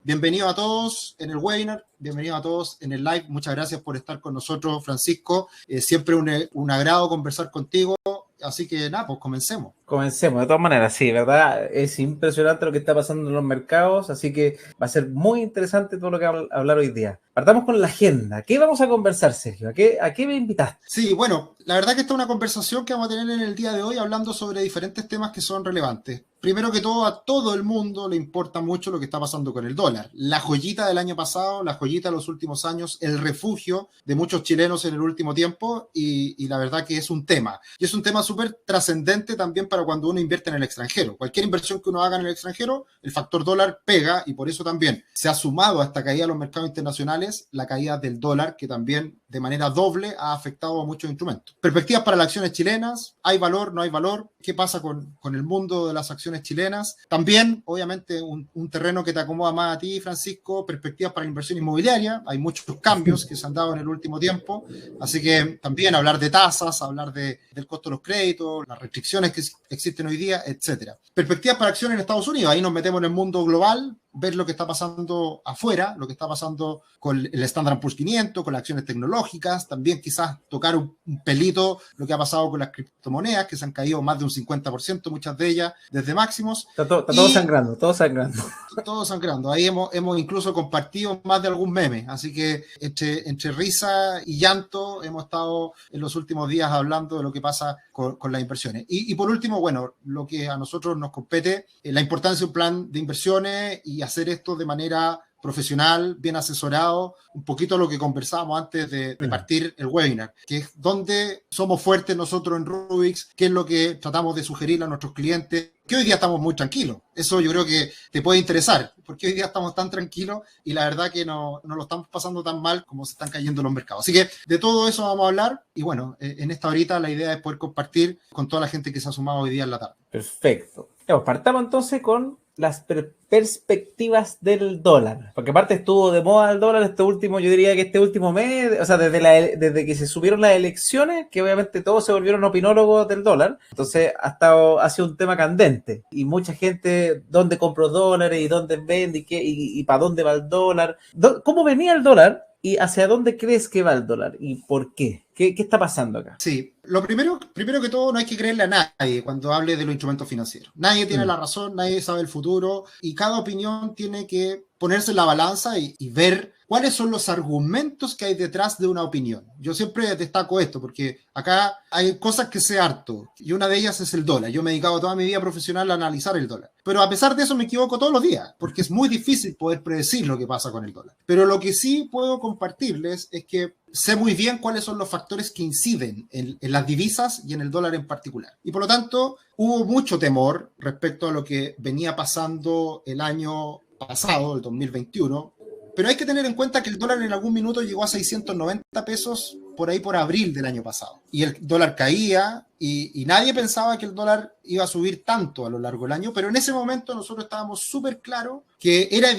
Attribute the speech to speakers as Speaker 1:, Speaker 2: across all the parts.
Speaker 1: bienvenido a todos en el webinar, bienvenido a todos en el live. Muchas gracias por estar con nosotros, Francisco. Siempre un agrado conversar contigo. Así que nada, pues comencemos.
Speaker 2: Comencemos, de todas maneras, sí, ¿verdad? Es impresionante lo que está pasando en los mercados, así que va a ser muy interesante todo lo que vamos a hablar hoy día. Partamos con la agenda. ¿Qué vamos a conversar, Sergio? ¿A qué me invitaste?
Speaker 1: Sí, bueno, la verdad que esta es una conversación que vamos a tener en el día de hoy hablando sobre diferentes temas que son relevantes. Primero que todo, a todo el mundo le importa mucho lo que está pasando con el dólar. La joyita del año pasado, la joyita de los últimos años, el refugio de muchos chilenos en el último tiempo y la verdad que es un tema. Y es un tema súper trascendente también para cuando uno invierte en el extranjero. Cualquier inversión que uno haga en el extranjero, el factor dólar pega y por eso también se ha sumado a esta caída de los mercados internacionales la caída del dólar que también de manera doble ha afectado a muchos instrumentos. Perspectivas para las acciones chilenas, ¿hay valor, no hay valor? ¿Qué pasa con el mundo de las acciones chilenas? También, obviamente, un terreno que te acomoda más a ti, Francisco, perspectivas para la inversión inmobiliaria. Hay muchos cambios que se han dado en el último tiempo, así que también hablar de tasas, hablar del costo de los créditos, las restricciones que existen hoy día, etcétera. Perspectivas para acciones en Estados Unidos, ahí nos metemos en el mundo global, ver lo que está pasando afuera, lo que está pasando con el Standard & Poor's 500, con las acciones tecnológicas, también quizás tocar un pelito lo que ha pasado con las criptomonedas, que se han caído más de un 50%, muchas de ellas desde máximos.
Speaker 2: Está todo sangrando, todo sangrando.
Speaker 1: Todo sangrando. Ahí hemos incluso compartido más de algún meme, así que entre risa y llanto hemos estado en los últimos días hablando de lo que pasa con las inversiones. Y por último, bueno, lo que a nosotros nos compete, la importancia de un plan de inversiones y hacer esto de manera profesional, bien asesorado, un poquito lo que conversábamos antes de partir el webinar, que es donde somos fuertes nosotros en Rubix, qué es lo que tratamos de sugerir a nuestros clientes, que hoy día estamos muy tranquilos. Eso yo creo que te puede interesar, porque hoy día estamos tan tranquilos y la verdad que no lo estamos pasando tan mal como se están cayendo los mercados. Así que de todo eso vamos a hablar y bueno, en esta horita la idea es poder compartir con toda la gente que se ha sumado hoy día en la tarde.
Speaker 2: Perfecto. Partamos entonces con las perspectivas del dólar, porque aparte estuvo de moda el dólar yo diría que este último mes, o sea, desde que se subieron las elecciones, que obviamente todos se volvieron opinólogos del dólar, entonces ha sido un tema candente, y mucha gente, ¿dónde compro dólares? ¿Y dónde vende? ¿Y para dónde va el dólar? ¿Cómo venía el dólar? ¿Y hacia dónde crees que va el dólar? ¿Y por qué? ¿Qué está pasando acá?
Speaker 1: Sí, lo primero que todo, no hay que creerle a nadie cuando hable de los instrumentos financieros. Nadie tiene la razón, nadie sabe el futuro y cada opinión tiene que ponerse en la balanza y ver cuáles son los argumentos que hay detrás de una opinión. Yo siempre destaco esto porque acá hay cosas que sé harto y una de ellas es el dólar. Yo me he dedicado toda mi vida profesional a analizar el dólar. Pero a pesar de eso me equivoco todos los días porque es muy difícil poder predecir lo que pasa con el dólar. Pero lo que sí puedo compartirles es que sé muy bien cuáles son los factores que inciden en las divisas y en el dólar en particular. Y por lo tanto, hubo mucho temor respecto a lo que venía pasando el año pasado, el 2021, pero hay que tener en cuenta que el dólar en algún minuto llegó a 690 pesos por ahí por abril del año pasado. Y el dólar caía y nadie pensaba que el dólar iba a subir tanto a lo largo del año, pero en ese momento nosotros estábamos súper claros que era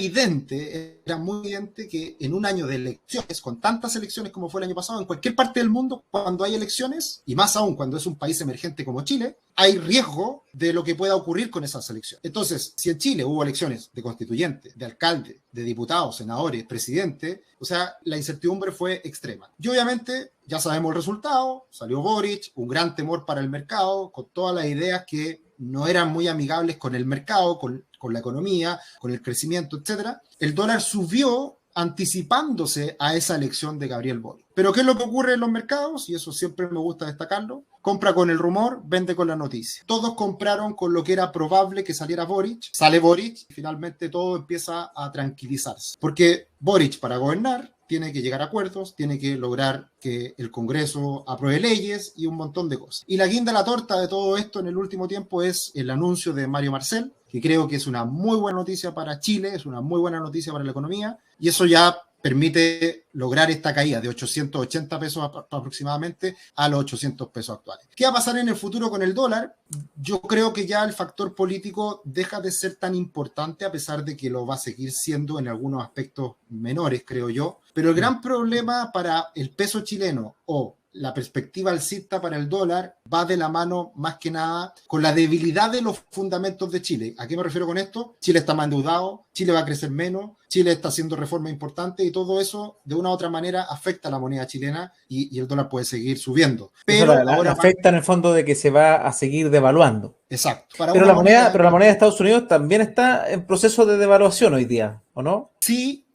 Speaker 1: muy evidente que en un año de elecciones, con tantas elecciones como fue el año pasado, en cualquier parte del mundo, cuando hay elecciones, y más aún cuando es un país emergente como Chile, hay riesgo de lo que pueda ocurrir con esas elecciones. Entonces, si en Chile hubo elecciones de constituyentes, de alcalde, de diputados, senadores, presidente, o sea, la incertidumbre fue extrema. Y obviamente ya sabemos el resultado, salió Boric, un gran temor para el mercado, con todas las ideas que no eran muy amigables con el mercado, con la economía, con el crecimiento, etc. El dólar subió anticipándose a esa elección de Gabriel Boric. Pero ¿qué es lo que ocurre en los mercados? Y eso siempre me gusta destacarlo. Compra con el rumor, vende con la noticia. Todos compraron con lo que era probable que saliera Boric. Sale Boric y finalmente todo empieza a tranquilizarse. Porque Boric, para gobernar, tiene que llegar a acuerdos, tiene que lograr que el Congreso apruebe leyes y un montón de cosas. Y la guinda de la torta de todo esto en el último tiempo es el anuncio de Mario Marcel, que creo que es una muy buena noticia para Chile, es una muy buena noticia para la economía, y eso ya permite lograr esta caída de 880 pesos aproximadamente a los 800 pesos actuales. ¿Qué va a pasar en el futuro con el dólar? Yo creo que ya el factor político deja de ser tan importante, a pesar de que lo va a seguir siendo en algunos aspectos menores, creo yo. Pero el gran problema para el peso chileno o la perspectiva alcista para el dólar va de la mano más que nada con la debilidad de los fundamentos de Chile. ¿A qué me refiero con esto? Chile está más endeudado, Chile va a crecer menos, Chile está haciendo reformas importantes y todo eso de una u otra manera afecta a la moneda chilena y el dólar puede seguir subiendo.
Speaker 2: Pero ahora afecta en el fondo de que se va a seguir devaluando.
Speaker 1: Exacto.
Speaker 2: Pero la moneda de Estados Unidos también está en proceso de devaluación hoy día, ¿o no?
Speaker 1: Sí,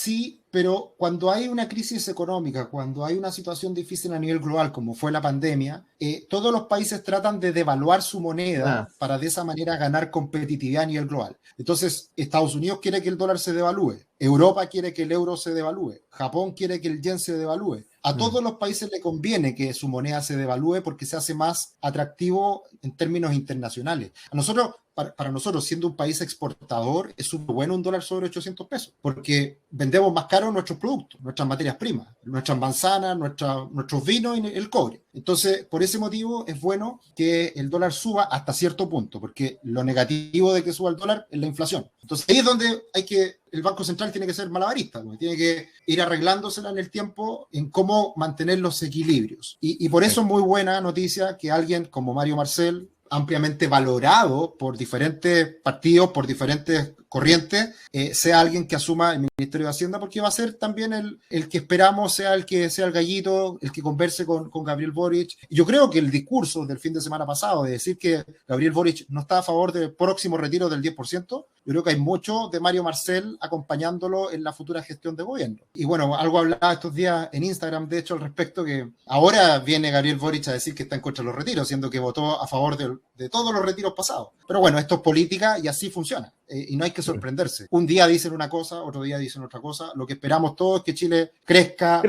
Speaker 1: pero cuando hay una crisis económica, cuando hay una situación difícil a nivel global, como fue la pandemia, todos los países tratan de devaluar su moneda para de esa manera ganar competitividad a nivel global. Entonces, Estados Unidos quiere que el dólar se devalúe, Europa quiere que el euro se devalúe, Japón quiere que el yen se devalúe. A todos los países le conviene que su moneda se devalúe porque se hace más atractivo en términos internacionales. A nosotros, para nosotros, siendo un país exportador, es súper bueno un dólar sobre 800 pesos, porque vendemos más caro nuestros productos, nuestras materias primas, nuestras manzanas, nuestros vinos y el cobre. Entonces, por ese motivo es bueno que el dólar suba hasta cierto punto, porque lo negativo de que suba el dólar es la inflación. Entonces, ahí es donde el Banco Central tiene que ser malabarista, ¿no? Tiene que ir arreglándosela en el tiempo en cómo mantener los equilibrios. Y por eso es muy buena noticia que alguien como Mario Marcel, ampliamente valorado por diferentes partidos, por diferentes corrientes, sea alguien que asuma el Ministerio de Hacienda, porque va a ser también el que esperamos sea el que sea el gallito, el que converse con Gabriel Boric. Yo creo que el discurso del fin de semana pasado de decir que Gabriel Boric no está a favor del próximo retiro del 10%, yo creo que hay mucho de Mario Marcel acompañándolo en la futura gestión de gobierno. Y bueno, algo hablaba estos días en Instagram, de hecho, al respecto, que ahora viene Gabriel Boric a decir que está en contra de los retiros, siendo que votó a favor de todos los retiros pasados. Pero bueno, esto es política y así funciona. Y no hay que sorprenderse. Un día dicen una cosa, otro día dicen otra cosa. Lo que esperamos todos es que Chile crezca,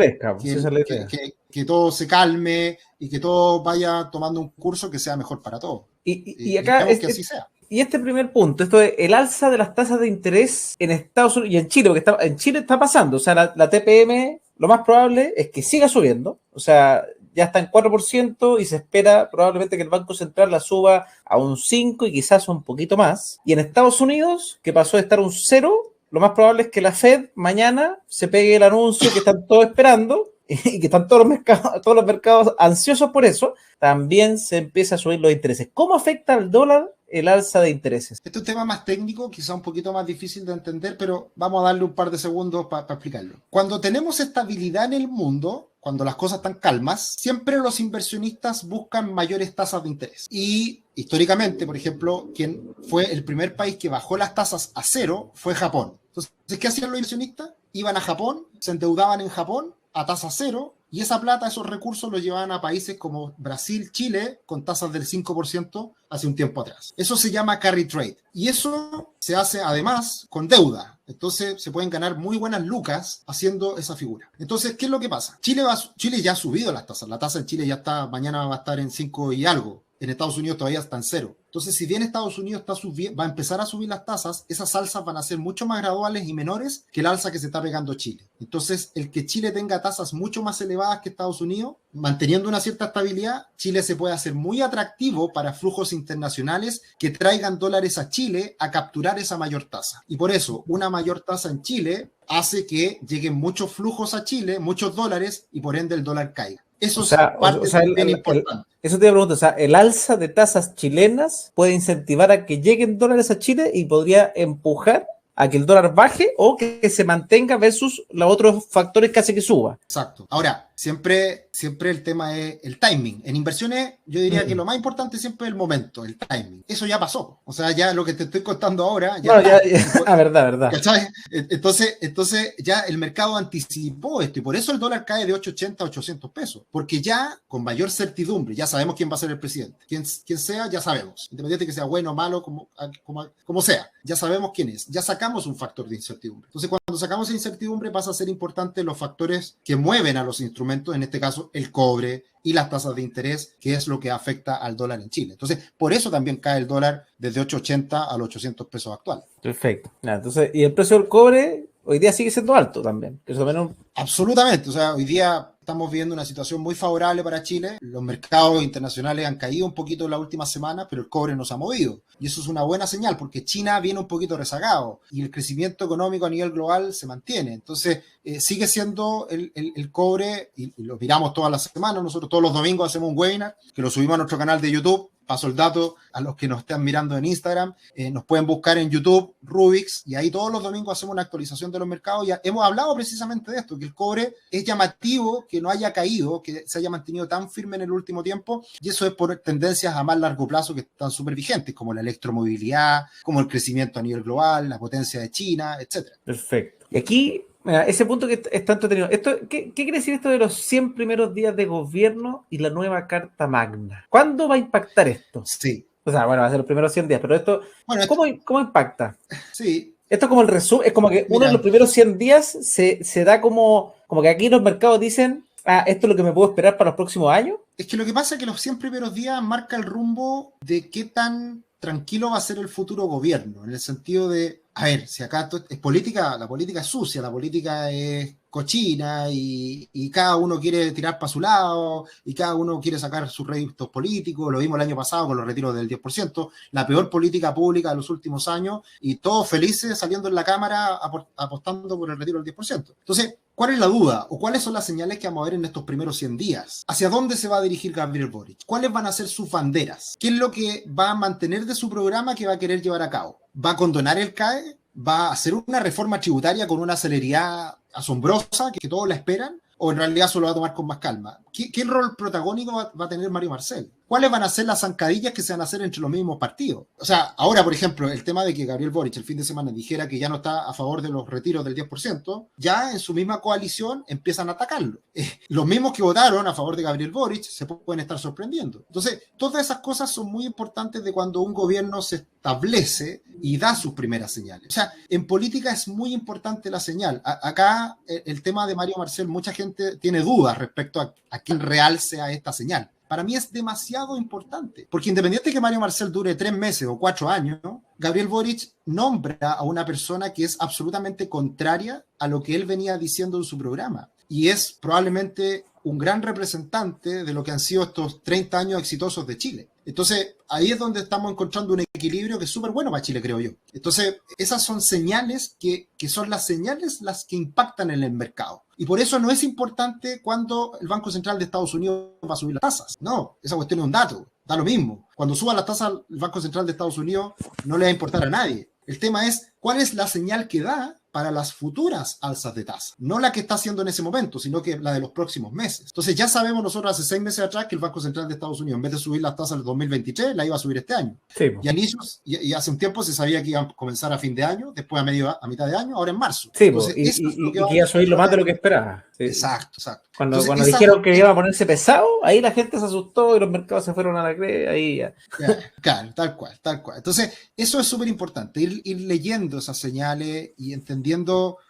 Speaker 1: que todo se calme y que todo vaya tomando un curso que sea mejor para todos.
Speaker 2: Y acá
Speaker 1: que así sea.
Speaker 2: Y este primer punto, esto es el alza de las tasas de interés en Estados Unidos y en Chile, porque en Chile está pasando, o sea, la TPM lo más probable es que siga subiendo, o sea, ya está en 4% y se espera probablemente que el Banco Central la suba a un 5% y quizás un poquito más. Y en Estados Unidos, que pasó de estar un 0%, lo más probable es que la Fed mañana se pegue el anuncio que están todos esperando y que están todos los mercados ansiosos por eso, también se empieza a subir los intereses. ¿Cómo afecta al dólar el alza de intereses?
Speaker 1: Este es un tema más técnico, quizá un poquito más difícil de entender, pero vamos a darle un par de segundos para explicarlo. Cuando tenemos estabilidad en el mundo, cuando las cosas están calmas, siempre los inversionistas buscan mayores tasas de interés. Y históricamente, por ejemplo, quien fue el primer país que bajó las tasas a cero fue Japón. Entonces, ¿qué hacían los inversionistas? Iban a Japón, se endeudaban en Japón a tasa cero, y esa plata, esos recursos los llevaban a países como Brasil, Chile, con tasas del 5% hace un tiempo atrás. Eso se llama carry trade. Y eso se hace además con deuda. Entonces se pueden ganar muy buenas lucas haciendo esa figura. Entonces, ¿qué es lo que pasa? Chile ya ha subido las tasas. La tasa en Chile ya está, mañana va a estar en 5 y algo. En Estados Unidos todavía está en 0. Entonces, si bien Estados Unidos va a empezar a subir las tasas, esas alzas van a ser mucho más graduales y menores que el alza que se está pegando Chile. Entonces, el que Chile tenga tasas mucho más elevadas que Estados Unidos, manteniendo una cierta estabilidad, Chile se puede hacer muy atractivo para flujos internacionales que traigan dólares a Chile a capturar esa mayor tasa. Y por eso, una mayor tasa en Chile hace que lleguen muchos flujos a Chile, muchos dólares, y por ende el dólar caiga. Eso es parte bien importante.
Speaker 2: Eso te iba a preguntar, o sea, el alza de tasas chilenas puede incentivar a que lleguen dólares a Chile y podría empujar a que el dólar baje o que se mantenga versus los otros factores que hace que suba.
Speaker 1: Exacto. Ahora, siempre el tema es el timing. En inversiones, yo diría que lo más importante siempre es el momento, el timing. Eso ya pasó. O sea, ya lo que te estoy contando ahora, ya está.
Speaker 2: Verdad.
Speaker 1: ¿Cachai? Entonces, ya el mercado anticipó esto y por eso el dólar cae de 880 a 800 pesos. Porque ya, con mayor certidumbre, ya sabemos quién va a ser el presidente. Quien sea, ya sabemos. Independiente de que sea bueno o malo, como sea. Ya sabemos quién es. Ya sacamos un factor de incertidumbre. Entonces, cuando sacamos incertidumbre, pasa a ser importante los factores que mueven a los instrumentos, en este caso el cobre y las tasas de interés, que es lo que afecta al dólar en Chile. Entonces, por eso también cae el dólar desde 880 a los 800 pesos actual.
Speaker 2: Perfecto. Entonces, y el precio del cobre hoy día sigue siendo alto también. Eso también
Speaker 1: Absolutamente. O sea, hoy día estamos viendo una situación muy favorable para Chile. Los mercados internacionales han caído un poquito en las últimas semanas, pero el cobre no se ha movido. Y eso es una buena señal, porque China viene un poquito rezagado y el crecimiento económico a nivel global se mantiene. Entonces, sigue siendo el cobre, y lo miramos todas las semanas. Nosotros todos los domingos hacemos un webinar que lo subimos a nuestro canal de YouTube. Paso el dato a los que nos están mirando en Instagram. Nos pueden buscar en YouTube, Rubix, y ahí todos los domingos hacemos una actualización de los mercados. Ya hemos hablado precisamente de esto, que el cobre es llamativo que no haya caído, que se haya mantenido tan firme en el último tiempo, y eso es por tendencias a más largo plazo que están súper vigentes, como la electromovilidad, como el crecimiento a nivel global, la potencia de China, etc.
Speaker 2: Perfecto. Y aquí, mira, ese punto que está entretenido. ¿Qué quiere decir esto de los 100 primeros días de gobierno y la nueva Carta Magna? ¿Cuándo va a impactar esto?
Speaker 1: Sí.
Speaker 2: O sea, bueno, va a ser los primeros 100 días, pero esto, bueno, ¿cómo impacta?
Speaker 1: Sí.
Speaker 2: Esto es como el resumen, es como que uno de los primeros 100 días se da como que aquí los mercados dicen, esto es lo que me puedo esperar para los próximos años.
Speaker 1: Es que lo que pasa es que los 100 primeros días marca el rumbo de qué tan tranquilo va a ser el futuro gobierno, en el sentido de, a ver, si acá es política, la política es sucia, la política es cochina y cada uno quiere tirar para su lado y cada uno quiere sacar sus réditos políticos. Lo vimos el año pasado con los retiros del 10%, la peor política pública de los últimos años, y todos felices saliendo en la cámara apostando por el retiro del 10%. Entonces, ¿cuál es la duda o cuáles son las señales que vamos a ver en estos primeros 100 días? ¿Hacia dónde se va a dirigir Gabriel Boric? ¿Cuáles van a ser sus banderas? ¿Qué es lo que va a mantener de su programa que va a querer llevar a cabo? ¿Va a condonar el CAE? ¿Va a hacer una reforma tributaria con una celeridad asombrosa que todos la esperan? ¿O en realidad solo va a tomar con más calma? ¿Qué rol protagónico va a tener Mario Marcel? ¿Cuáles van a ser las zancadillas que se van a hacer entre los mismos partidos? O sea, ahora, por ejemplo, el tema de que Gabriel Boric el fin de semana dijera que ya no está a favor de los retiros del 10%, ya en su misma coalición empiezan a atacarlo. Los mismos que votaron a favor de Gabriel Boric se pueden estar sorprendiendo. Entonces, todas esas cosas son muy importantes de cuando un gobierno se establece y da sus primeras señales. O sea, en política es muy importante la señal. Acá, el tema de Mario Marcel, mucha gente tiene dudas respecto a quién real sea esta señal. Para mí es demasiado importante, porque independiente de que Mario Marcel dure 3 meses o 4 años, ¿no? Gabriel Boric nombra a una persona que es absolutamente contraria a lo que él venía diciendo en su programa, y es probablemente un gran representante de lo que han sido estos 30 años exitosos de Chile. Entonces, ahí es donde estamos encontrando un equilibrio que es súper bueno para Chile, creo yo. Entonces, esas son señales que son las señales las que impactan en el mercado. Y por eso no es importante cuando el Banco Central de Estados Unidos va a subir las tasas. No, esa cuestión es un dato, da lo mismo. Cuando suba las tasas el Banco Central de Estados Unidos no le va a importar a nadie. El tema es cuál es la señal que da para las futuras alzas de tasa. No la que está haciendo en ese momento, sino que la de los próximos meses. Entonces ya sabemos nosotros hace 6 meses atrás que el Banco Central de Estados Unidos, en vez de subir las tasas del 2023, la iba a subir este año. Sí. Y hace un tiempo se sabía que iban a comenzar a fin de año, después a mitad de año, ahora en marzo.
Speaker 2: Sí, entonces, y que iba a subir lo más de lo que esperaba. Sí.
Speaker 1: Exacto.
Speaker 2: Cuando dijeron que iba a ponerse pesado, ahí la gente se asustó y los mercados se fueron a la cree, ahí ya.
Speaker 1: Claro, tal cual. Entonces, eso es súper importante, ir leyendo esas señales y entendiendo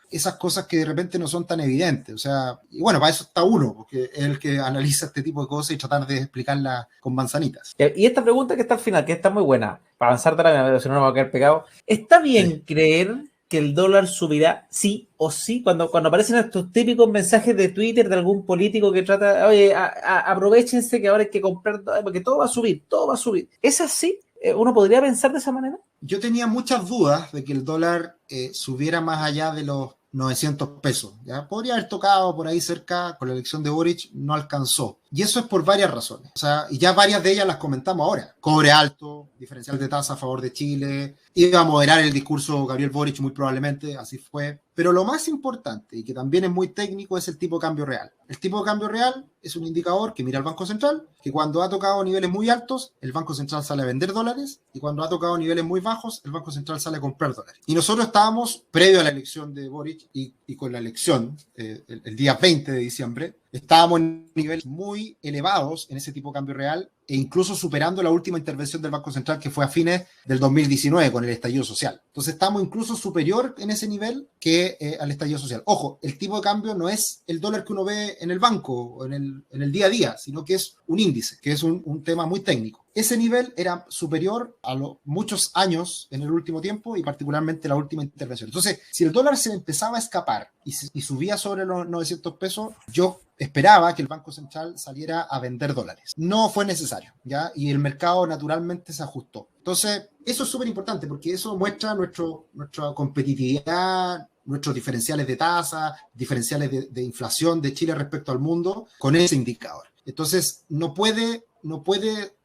Speaker 1: esas cosas que de repente no son tan evidentes. O sea, y bueno, para eso está uno, porque es el que analiza este tipo de cosas y tratar de explicarlas con manzanitas.
Speaker 2: Y esta pregunta que está al final, que está muy buena, para avanzar de la si no nos va a quedar pegado. ¿Está bien creer que el dólar subirá sí o sí? Cuando aparecen estos típicos mensajes de Twitter de algún político que trata, oye, aprovechense que ahora hay que comprar, porque todo va a subir. ¿Es así? ¿Uno podría pensar de esa manera?
Speaker 1: Yo tenía muchas dudas de que el dólar subiera más allá de los 900 pesos. ¿Ya? Podría haber tocado por ahí cerca, con la elección de Boric no alcanzó. Y eso es por varias razones. O sea, y ya varias de ellas las comentamos ahora. Cobre alto, diferencial de tasa a favor de Chile, iba a moderar el discurso Gabriel Boric muy probablemente, así fue. Pero lo más importante, y que también es muy técnico, es el tipo de cambio real. El tipo de cambio real es un indicador que mira el Banco Central, que cuando ha tocado niveles muy altos, el Banco Central sale a vender dólares, y cuando ha tocado niveles muy bajos, el Banco Central sale a comprar dólares. Y nosotros estábamos, previo a la elección de Boric, y con la elección, el día 20 de diciembre, estábamos en niveles muy elevados en ese tipo de cambio real, e incluso superando la última intervención del Banco Central, que fue a fines del 2019 con el estallido social. Entonces estamos incluso superior en ese nivel que al estallido social. Ojo, el tipo de cambio no es el dólar que uno ve en el banco o en el día a día, sino que es un índice, que es un tema muy técnico. ese nivel era superior a los muchos años en el último tiempo y particularmente la última intervención. Entonces, si el dólar se empezaba a escapar y subía sobre los 900 pesos, yo esperaba que el Banco Central saliera a vender dólares. No fue necesario, ¿ya? Y el mercado naturalmente se ajustó. Entonces, eso es súper importante porque eso muestra nuestra competitividad, nuestros diferenciales de tasa, diferenciales de inflación de Chile respecto al mundo con ese indicador. Entonces, no puede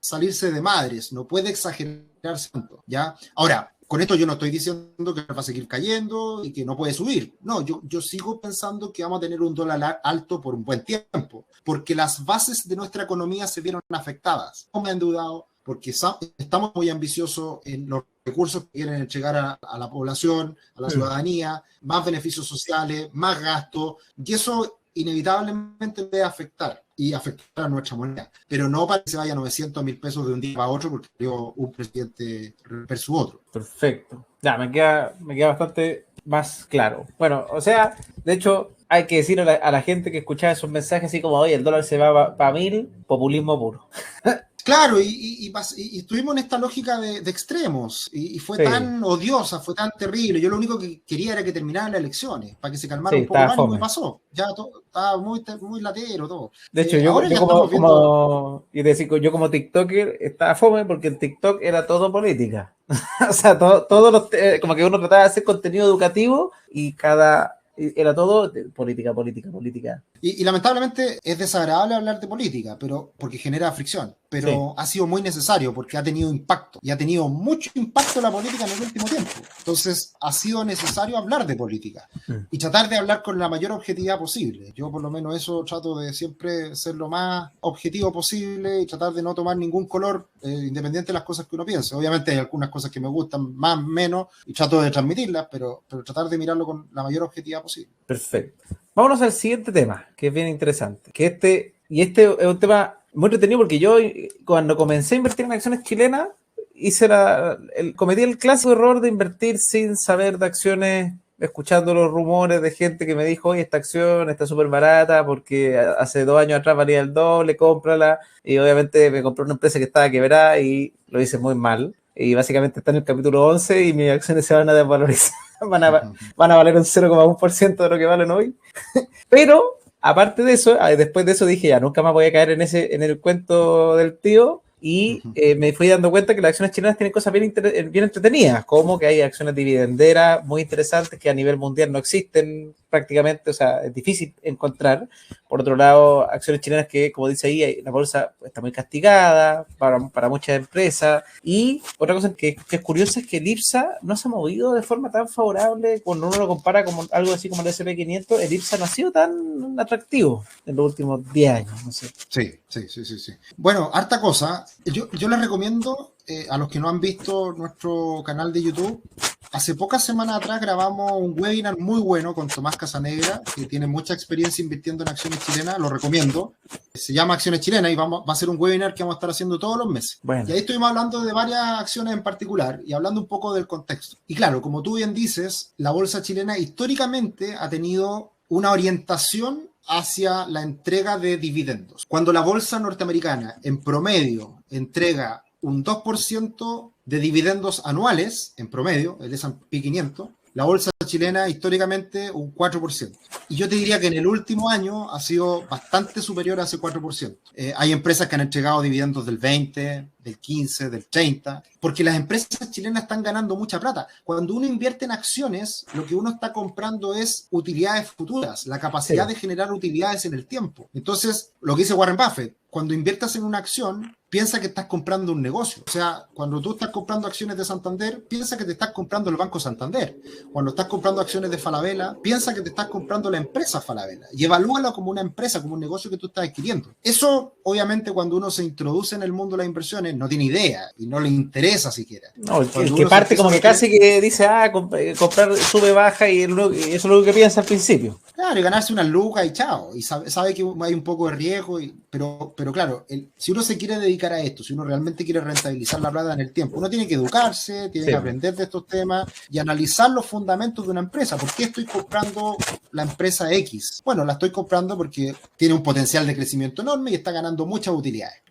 Speaker 1: salirse de madres, no puede exagerarse tanto, ¿ya? Ahora, con esto yo no estoy diciendo que va a seguir cayendo y que no puede subir. No, yo sigo pensando que vamos a tener un dólar alto por un buen tiempo, porque las bases de nuestra economía se vieron afectadas. No me han dudado, porque estamos muy ambiciosos en los recursos que quieren entregar a la población, a la ciudadanía, más beneficios sociales, más gastos, y eso inevitablemente debe afectar a nuestra moneda, pero no para que se vaya a 900.000 pesos de un día para otro porque dio un presidente versus otro.
Speaker 2: Perfecto. Ya, me queda bastante más claro. Bueno, o sea, de hecho, hay que decir a la gente que escuchaba esos mensajes así como, oye, el dólar se va para 1000, populismo puro.
Speaker 1: Claro, y estuvimos en esta lógica de extremos, y fue tan odiosa, fue tan terrible. Yo lo único que quería era que terminaran las elecciones, para que se calmara un poco el ánimo, y pasó. Ya estaba muy latero todo.
Speaker 2: De hecho, yo como TikToker estaba fome porque en TikTok era todo política. O sea, como que uno trataba de hacer contenido educativo y era todo política.
Speaker 1: Y lamentablemente es desagradable hablar de política, pero porque genera fricción, pero ha sido muy necesario porque ha tenido impacto y ha tenido mucho impacto la política en el último tiempo. Entonces ha sido necesario hablar de política y tratar de hablar con la mayor objetividad posible. Yo por lo menos eso trato de siempre ser lo más objetivo posible y tratar de no tomar ningún color independiente de las cosas que uno piense. Obviamente hay algunas cosas que me gustan más, menos, y trato de transmitirlas, pero tratar de mirarlo con la mayor objetividad posible.
Speaker 2: Perfecto. Vámonos al siguiente tema, que es bien interesante. Este es un tema muy entretenido porque yo, cuando comencé a invertir en acciones chilenas, cometí el clásico error de invertir sin saber de acciones, escuchando los rumores de gente que me dijo, oye, esta acción está súper barata porque hace 2 años atrás valía el doble, cómprala. Y obviamente me compré una empresa que estaba quebrada y lo hice muy mal. Y básicamente está en el capítulo 11 y mis acciones se van a desvalorizar. Van a valer un 0,1% de lo que valen hoy. Pero, aparte de eso, después de eso dije, ya, nunca más voy a caer en el cuento del tío. Y me fui dando cuenta que las acciones chilenas tienen cosas bien entretenidas, como que hay acciones dividenderas muy interesantes que a nivel mundial no existen prácticamente, o sea, es difícil encontrar. Por otro lado, acciones chilenas que, como dice ahí, la bolsa está muy castigada para muchas empresas. Y otra cosa que es curiosa es que el IPSA no se ha movido de forma tan favorable cuando uno lo compara con algo así como el S&P 500. El IPSA no ha sido tan atractivo en los últimos 10 años, no sé.
Speaker 1: Sí. Bueno, harta cosa. Yo les recomiendo a los que no han visto nuestro canal de YouTube. Hace pocas semanas atrás grabamos un webinar muy bueno con Tomás Casanegra, que tiene mucha experiencia invirtiendo en acciones chilenas, lo recomiendo. Se llama Acciones Chilenas y va a ser un webinar que vamos a estar haciendo todos los meses. Bueno. Y ahí estuvimos hablando de varias acciones en particular y hablando un poco del contexto. Y claro, como tú bien dices, la bolsa chilena históricamente ha tenido una orientación hacia la entrega de dividendos. Cuando la bolsa norteamericana en promedio entrega un 2% de dividendos anuales, en promedio, el S&P 500, la bolsa chilena históricamente un 4%. Y yo te diría que en el último año ha sido bastante superior a ese 4%. Hay empresas que han entregado dividendos del 20%, del 15%, del 30%, porque las empresas chilenas están ganando mucha plata. Cuando uno invierte en acciones, lo que uno está comprando es utilidades futuras, la capacidad de generar utilidades en el tiempo. Entonces, lo que dice Warren Buffett, cuando inviertas en una acción, piensa que estás comprando un negocio. O sea, cuando tú estás comprando acciones de Santander, piensa que te estás comprando el Banco Santander. Cuando estás comprando acciones de Falabella, piensa que te estás comprando la empresa Falabella y evalúala como una empresa, como un negocio que tú estás adquiriendo. Eso, obviamente, cuando uno se introduce en el mundo de las inversiones, no tiene idea y no le interesa siquiera.
Speaker 2: No, el que parte como que casi que dice, comprar sube, baja y eso es lo que piensa al principio.
Speaker 1: Claro, y ganarse unas lucas y chao. Y sabe que hay un poco de riesgo, pero claro, si uno se quiere dedicar a esto, si uno realmente quiere rentabilizar la plata en el tiempo, uno tiene que educarse, tiene que aprender de estos temas y analizar los fundamentos de una empresa. ¿Por qué estoy comprando la empresa X? Bueno, la estoy comprando porque tiene un potencial de crecimiento enorme y está ganando muchas utilidades.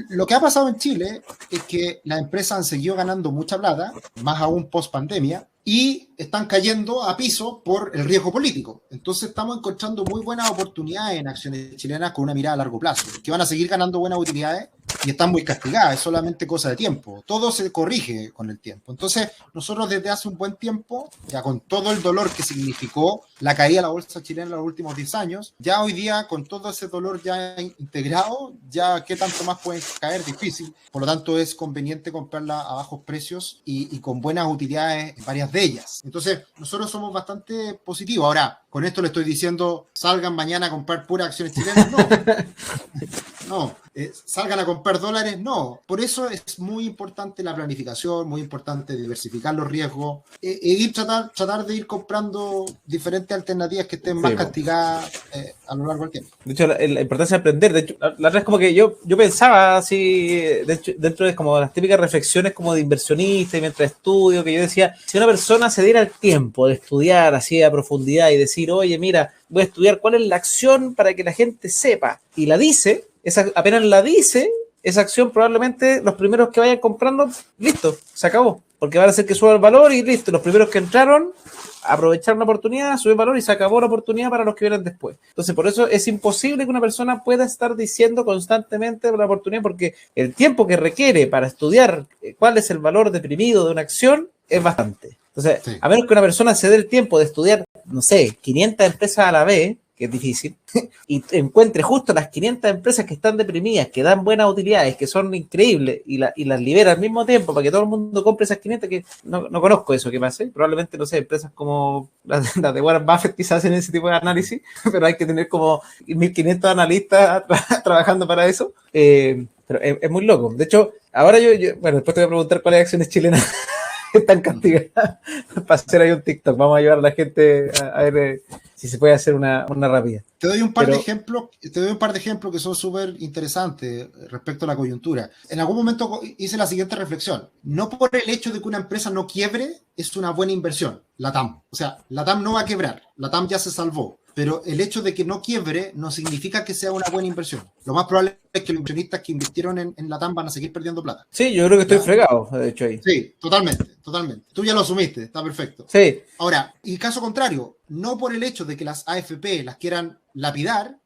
Speaker 1: Lo que ha pasado en Chile es que las empresas han seguido ganando mucha plata, más aún post pandemia, y están cayendo a piso por el riesgo político. Entonces estamos encontrando muy buenas oportunidades en acciones chilenas con una mirada a largo plazo, que van a seguir ganando buenas utilidades y están muy castigadas, es solamente cosa de tiempo. Todo se corrige con el tiempo. Entonces, nosotros desde hace un buen tiempo, ya con todo el dolor que significó la caída de la bolsa chilena en los últimos 10 años, ya hoy día con todo ese dolor ya integrado, ya qué tanto más pueden caer, difícil. Por lo tanto, es conveniente comprarla a bajos precios y con buenas utilidades en varias de ellas. Entonces, nosotros somos bastante positivos. Ahora, con esto le estoy diciendo, salgan mañana a comprar puras acciones chilenas, no. No, salgan a comprar dólares, no. Por eso es muy importante la planificación, muy importante diversificar los riesgos y tratar de ir comprando diferentes alternativas que estén más castigadas a lo largo del tiempo.
Speaker 2: De hecho, la importancia de aprender. De hecho, la verdad es como que yo pensaba así, de hecho, dentro de como las típicas reflexiones como de inversionista y mientras estudio, que yo decía, si una persona se diera el tiempo de estudiar así a profundidad y decir, oye, mira, voy a estudiar cuál es la acción para que la gente sepa, y la dice, apenas la dice, esa acción probablemente los primeros que vayan comprando, listo, se acabó, porque van a hacer que suba el valor y listo, los primeros que entraron aprovecharon la oportunidad, subió el valor y se acabó la oportunidad para los que vienen después. Entonces, por eso es imposible que una persona pueda estar diciendo constantemente la oportunidad, porque el tiempo que requiere para estudiar cuál es el valor deprimido de una acción es bastante. Entonces, sí, a menos que una persona se dé el tiempo de estudiar, no sé, 500 empresas a la vez, que es difícil, y encuentre justo las 500 empresas que están deprimidas, que dan buenas utilidades, que son increíbles, y las libera al mismo tiempo para que todo el mundo compre esas 500, que no conozco eso que pase. Probablemente, no sé, empresas como las de Warren Buffett quizás hacen ese tipo de análisis, pero hay que tener como 1.500 analistas trabajando para eso. Pero es muy loco. De hecho, ahora bueno, después te voy a preguntar cuáles acciones chilenas están castigadas para hacer ahí un TikTok. Vamos a ayudar a la gente a ver si se puede hacer una rápida.
Speaker 1: Te doy un par de ejemplos que son súper interesantes respecto a la coyuntura. En algún momento hice la siguiente reflexión. No por el hecho de que una empresa no quiebre es una buena inversión, LATAM. O sea, LATAM no va a quebrar, LATAM ya se salvó. Pero el hecho de que no quiebre no significa que sea una buena inversión. Lo más probable es que los inversionistas que invirtieron en LATAM van a seguir perdiendo plata.
Speaker 2: Sí, yo creo que estoy fregado, de hecho, ahí.
Speaker 1: Sí, totalmente. Tú ya lo asumiste, está perfecto.
Speaker 2: Sí.
Speaker 1: Ahora, y caso contrario, no por el hecho de que las AFP las quieran lapidar,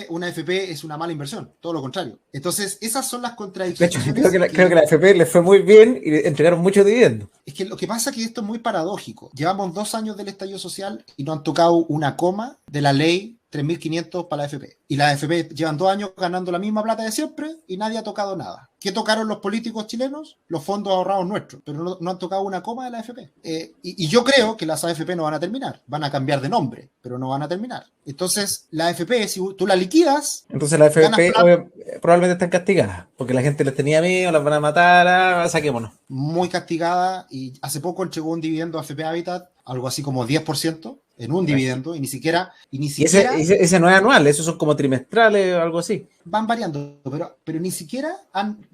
Speaker 1: una AFP es una mala inversión, todo lo contrario. Entonces, esas son las contradicciones.
Speaker 2: De hecho, creo que la AFP les fue muy bien y entregaron muchos dividendos.
Speaker 1: Es que lo que pasa es que esto es muy paradójico. Llevamos 2 años del estallido social y no han tocado una coma de la ley 3.500 para la AFP. Y las AFP llevan 2 años ganando la misma plata de siempre y nadie ha tocado nada. ¿Qué tocaron los políticos chilenos? Los fondos ahorrados nuestros, pero no han tocado una coma de la AFP. Y yo creo que las AFP no van a terminar. Van a cambiar de nombre, pero no van a terminar. Entonces, la AFP, si tú la liquidas...
Speaker 2: Entonces la AFP probablemente están castigadas, porque la gente les tenía miedo, las van a matar, saquémonos.
Speaker 1: Muy castigada, y hace poco entregó un dividendo a AFP Habitat, algo así como 10%, en un dividendo, y ni siquiera... ¿Y
Speaker 2: ese no es anual? Esos son como trimestrales o algo así.
Speaker 1: Van variando, pero ni siquiera han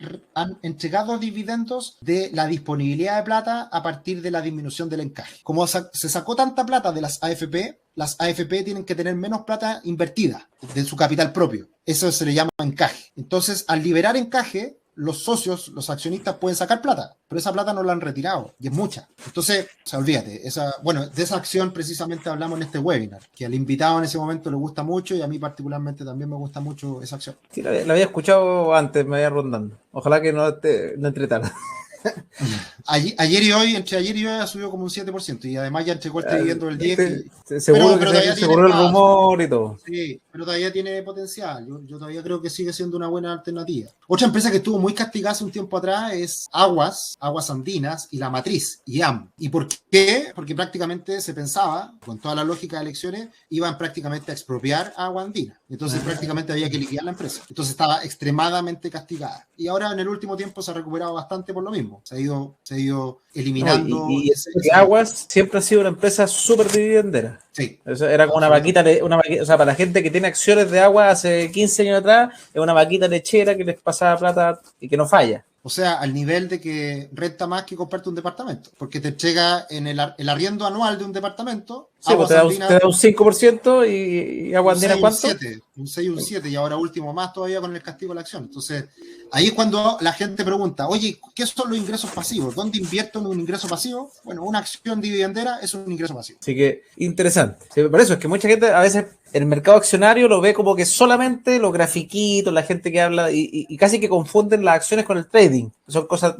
Speaker 1: entregado dividendos de la disponibilidad de plata a partir de la disminución del encaje. Como se sacó tanta plata de las AFP tienen que tener menos plata invertida de su capital propio. Eso se le llama encaje. Entonces, al liberar encaje, los socios, los accionistas pueden sacar plata, pero esa plata no la han retirado, y es mucha. Entonces, olvídate, de esa acción precisamente hablamos en este webinar, que al invitado en ese momento le gusta mucho, y a mí particularmente también me gusta mucho esa acción.
Speaker 2: Sí, la había escuchado antes, me había rondando. Ojalá que no entre tarde.
Speaker 1: Ayer y hoy ha subido como un 7%, y además ya entregó este dividendo del 10%.
Speaker 2: Seguro que se borró el rumor y todo.
Speaker 1: Sí, pero todavía tiene potencial. Yo todavía creo que sigue siendo una buena alternativa. Otra empresa que estuvo muy castigada hace un tiempo atrás es Aguas Andinas y La Matriz, IAM. ¿Y por qué? Porque prácticamente se pensaba, con toda la lógica de elecciones, iban prácticamente a expropiar a Agua Andina. Entonces prácticamente había que liquidar la empresa. Entonces estaba extremadamente castigada. Y ahora en el último tiempo se ha recuperado bastante por lo mismo. Se ha ido se ha ido
Speaker 2: No,
Speaker 1: eliminando.
Speaker 2: y Aguas siempre ha sido una empresa súper dividendera.
Speaker 1: Sí.
Speaker 2: Eso era como una vaquita, o sea, para la gente que tiene acciones de Aguas hace 15 años atrás, es una vaquita lechera que les pasaba plata y que no falla.
Speaker 1: O sea, al nivel de que renta más que comprarte un departamento, porque te entrega en el arriendo anual de un departamento.
Speaker 2: Sí, pues te da un 5% y Agua Andina, ¿cuánto?
Speaker 1: Un 6 y un 7, y ahora último más todavía con el castigo de la acción. Entonces, ahí es cuando la gente pregunta, oye, ¿qué son los ingresos pasivos? ¿Dónde invierto en un ingreso pasivo? Bueno, una acción dividendera es un ingreso pasivo.
Speaker 2: Así que, interesante. Sí, por eso es que mucha gente a veces el mercado accionario lo ve como que solamente los grafiquitos, la gente que habla y casi que confunden las acciones con el trading. Son cosas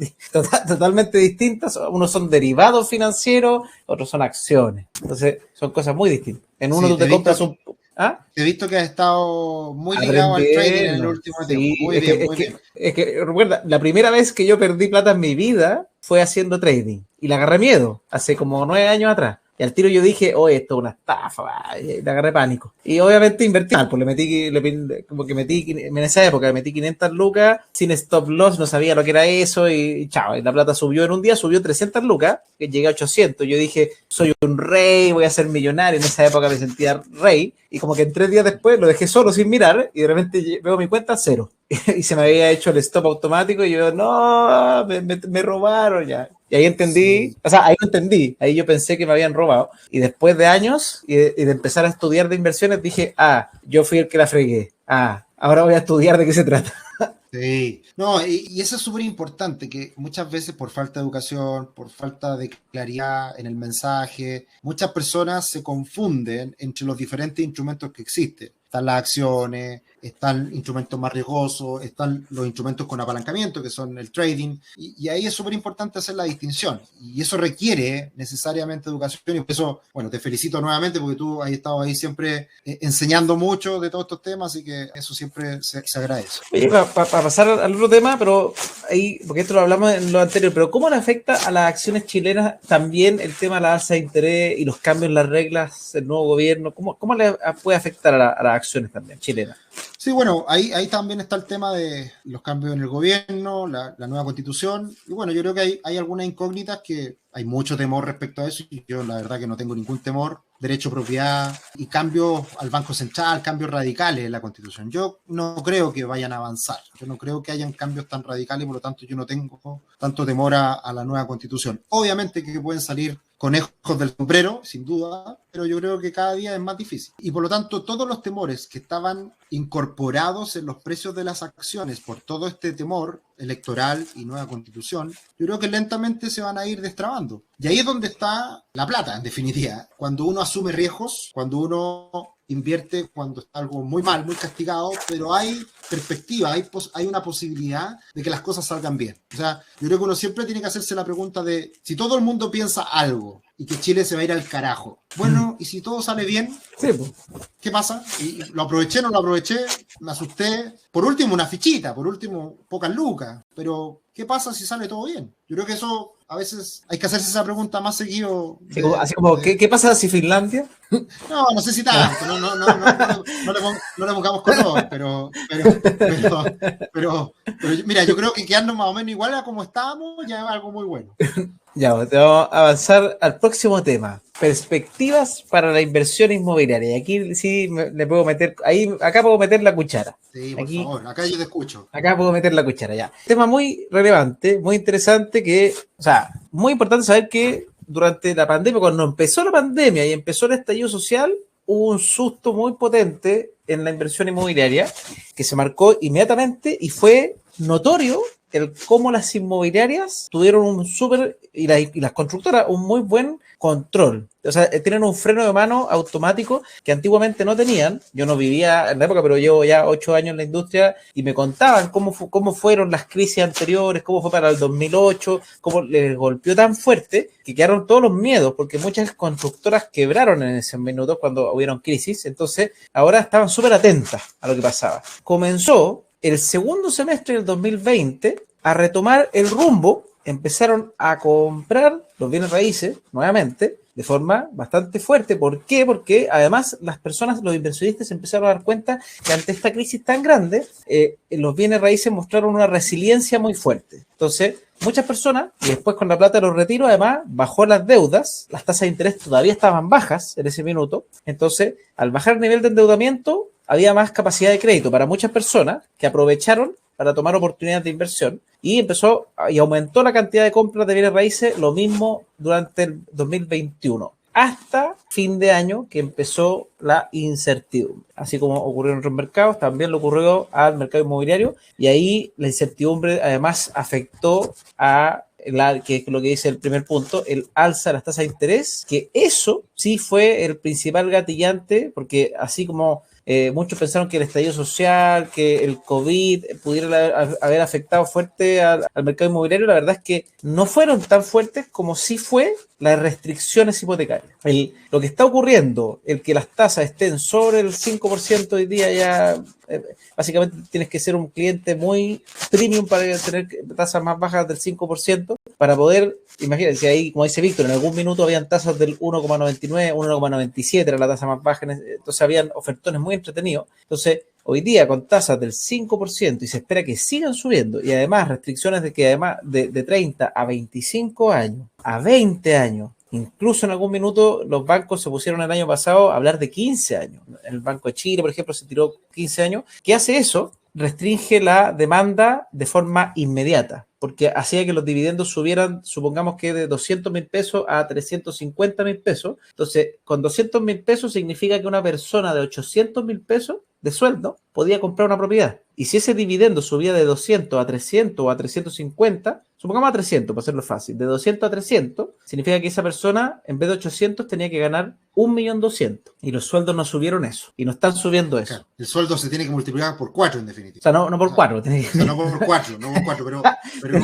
Speaker 2: totalmente distintas. Unos son derivados financieros, otros son acciones. Entonces, son cosas muy distintas. En uno tú te compras un... ¿Ah?
Speaker 1: He visto que has estado muy ligado al trading en el último tiempo. Muy bien.
Speaker 2: Es que, recuerda, la primera vez que yo perdí plata en mi vida fue haciendo trading. Y le agarré miedo, hace como 9 años atrás. Y al tiro yo dije, oye, esto es una estafa, y le agarré pánico. Y obviamente invertí mal, pues en esa época le metí 500 lucas, sin stop loss, no sabía lo que era eso, y chao, y la plata subió en un día, subió 300 lucas, que llegué a 800. Yo dije, soy un rey, voy a ser millonario. En esa época me sentía rey, y como que en 3 días después lo dejé solo sin mirar, y de repente veo mi cuenta 0. Y se me había hecho el stop automático, y yo, no, me robaron ya. Y ahí entendí, sí. O sea, ahí lo entendí, ahí yo pensé que me habían robado. Y después de años y de empezar a estudiar de inversiones, dije, yo fui el que la fregué. Ahora voy a estudiar de qué se trata.
Speaker 1: Sí, no, y eso es súper importante, que muchas veces por falta de educación, por falta de claridad en el mensaje, muchas personas se confunden entre los diferentes instrumentos que existen. Están las acciones, están instrumentos más riesgosos, están los instrumentos con apalancamiento, que son el trading, y ahí es súper importante hacer la distinción, y eso requiere necesariamente educación, y por eso, bueno, te felicito nuevamente, porque tú has estado ahí siempre enseñando mucho de todos estos temas, así que eso siempre se agradece.
Speaker 2: Oye, para pasar al otro tema, pero ahí, porque esto lo hablamos en lo anterior, pero ¿cómo le afecta a las acciones chilenas también el tema de la alza de interés y los cambios en las reglas del nuevo gobierno? ¿Cómo le puede afectar a las acciones también chilenas?
Speaker 1: Sí, bueno, ahí también está el tema de los cambios en el gobierno, la nueva constitución, y bueno, yo creo que hay algunas incógnitas que hay mucho temor respecto a eso, y yo la verdad que no tengo ningún temor. Derecho a propiedad y cambios al Banco Central, cambios radicales en la Constitución. Yo no creo que vayan a avanzar, yo no creo que hayan cambios tan radicales, por lo tanto yo no tengo tanto temor a la nueva Constitución. Obviamente que pueden salir conejos del sombrero, sin duda, pero yo creo que cada día es más difícil. Y por lo tanto, todos los temores que estaban incorporados en los precios de las acciones por todo este temor electoral y nueva constitución, yo creo que lentamente se van a ir destrabando. Y ahí es donde está la plata, en definitiva. Cuando uno asume riesgos, cuando uno invierte, cuando está algo muy mal, muy castigado, pero hay perspectiva, hay una posibilidad de que las cosas salgan bien. O sea, yo creo que uno siempre tiene que hacerse la pregunta de si todo el mundo piensa algo y que Chile se va a ir al carajo. Bueno, ¿y si todo sale bien?
Speaker 2: Sí, pues.
Speaker 1: ¿Qué pasa? Y lo aproveché, no lo aproveché, me asusté. Por último, una fichita, por último, pocas lucas. Pero, ¿qué pasa si sale todo bien? Yo creo que eso, a veces, hay que hacerse esa pregunta más seguido.
Speaker 2: Así como, ¿qué pasa si Finlandia?
Speaker 1: No sé si tanto, no le pongamos color, pero mira, yo creo que quedarnos más o menos igual a como estábamos ya es algo muy bueno.
Speaker 2: Ya, vamos a avanzar al próximo tema. Perspectivas para la inversión inmobiliaria. Y aquí sí le puedo meter, acá puedo meter la cuchara.
Speaker 1: Sí, por favor, acá yo te escucho.
Speaker 2: Acá puedo meter la cuchara, ya. Tema muy relevante, muy interesante, muy importante saber que durante la pandemia, cuando empezó la pandemia y empezó el estallido social, hubo un susto muy potente en la inversión inmobiliaria que se marcó inmediatamente y fue notorio cómo las inmobiliarias tuvieron y las constructoras un muy buen control. O sea, tienen un freno de mano automático que antiguamente no tenían. Yo no vivía en la época, pero llevo ya 8 años en la industria y me contaban cómo fueron las crisis anteriores, cómo fue para el 2008, cómo les golpeó tan fuerte que quedaron todos los miedos, porque muchas constructoras quebraron en ese minuto cuando hubieron crisis. Entonces, ahora estaban súper atentas a lo que pasaba. Comenzó el segundo semestre del 2020 a retomar el rumbo, empezaron a comprar los bienes raíces nuevamente de forma bastante fuerte. ¿Por qué? Porque además los inversionistas se empezaron a dar cuenta que ante esta crisis tan grande, los bienes raíces mostraron una resiliencia muy fuerte. Entonces, muchas personas, y después con la plata de los retiros, además, bajó las deudas, las tasas de interés todavía estaban bajas en ese minuto. Entonces, al bajar el nivel de endeudamiento, había más capacidad de crédito para muchas personas que aprovecharon para tomar oportunidades de inversión y aumentó la cantidad de compras de bienes raíces, lo mismo durante el 2021, hasta fin de año que empezó la incertidumbre. Así como ocurrió en otros mercados, también le ocurrió al mercado inmobiliario, y ahí la incertidumbre además afectó que es lo que dice el primer punto, el alza de las tasas de interés, que eso sí fue el principal gatillante, porque así como muchos pensaron que el estallido social, que el COVID pudiera haber afectado fuerte al mercado inmobiliario, la verdad es que no fueron tan fuertes como sí fue las restricciones hipotecarias. Lo que está ocurriendo, el que las tasas estén sobre el 5% hoy día ya, básicamente tienes que ser un cliente muy premium para tener tasas más bajas del 5%, para poder, imagínense ahí, como dice Víctor, en algún minuto habían tasas del 1,99, 1,97 era la tasa más baja, entonces habían ofertones muy entretenidos. Entonces, hoy día con tasas del 5% y se espera que sigan subiendo, y además restricciones de que además de 30 a 25 años, a 20 años, incluso en algún minuto los bancos se pusieron el año pasado a hablar de 15 años. El Banco de Chile, por ejemplo, se tiró 15 años. ¿Qué hace eso? Restringe la demanda de forma inmediata, porque hacía que los dividendos subieran, supongamos que de 200.000 pesos a 350.000 pesos. Entonces, con 200.000 pesos significa que una persona de 800.000 pesos de sueldo podía comprar una propiedad. Y si ese dividendo subía de 200 a 300 o a 350, supongamos a 300 para hacerlo fácil, de 200 a 300, significa que esa persona en vez de 800 tenía que ganar 1.200.000. Y los sueldos no subieron eso, y no están subiendo eso.
Speaker 1: Claro, el sueldo se tiene que multiplicar por 4 en definitiva.
Speaker 2: O sea, no por 4.
Speaker 1: O sea, no por 4, pero en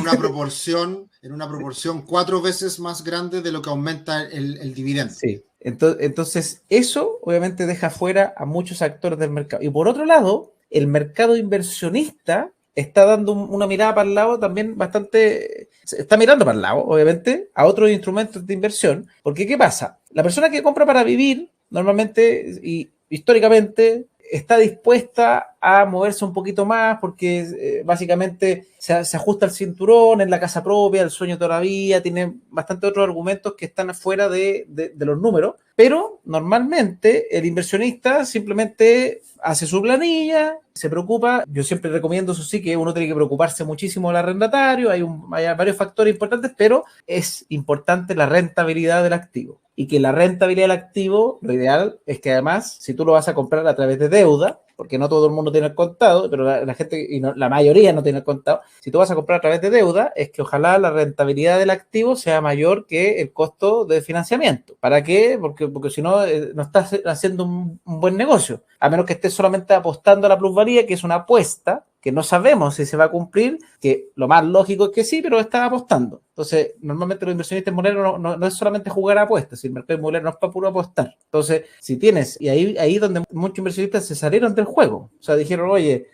Speaker 1: una proporción 4 veces más grande de lo que aumenta el dividendo.
Speaker 2: Sí. Entonces, eso obviamente deja fuera a muchos actores del mercado. Y por otro lado, el mercado inversionista está dando una mirada para el lado también bastante, está mirando para el lado, obviamente, a otros instrumentos de inversión. Porque, ¿qué pasa? La persona que compra para vivir, normalmente y históricamente, está dispuesta a moverse un poquito más porque básicamente se ajusta el cinturón en la casa propia, el sueño todavía, tiene bastante otros argumentos que están afuera de los números, pero normalmente el inversionista simplemente hace su planilla, se preocupa. Yo siempre recomiendo, eso sí, que uno tiene que preocuparse muchísimo del arrendatario, hay varios factores importantes, pero es importante la rentabilidad del activo. Y que la rentabilidad del activo, lo ideal es que además, si tú lo vas a comprar a través de deuda, porque no todo el mundo tiene el contado, pero la gente, y no, la mayoría no tiene el contado, si tú vas a comprar a través de deuda, es que ojalá la rentabilidad del activo sea mayor que el costo de financiamiento. ¿Para qué? Porque si no, no estás haciendo un buen negocio, a menos que estés solamente apostando a la plusvalía, que es una apuesta que no sabemos si se va a cumplir, que lo más lógico es que sí, pero está apostando. Entonces, normalmente los inversionistas inmobiliarios no es solamente jugar a apuestas, el mercado inmobiliario no es para puro apostar. Entonces, si tienes, y ahí donde muchos inversionistas se salieron del juego, o sea, dijeron, oye,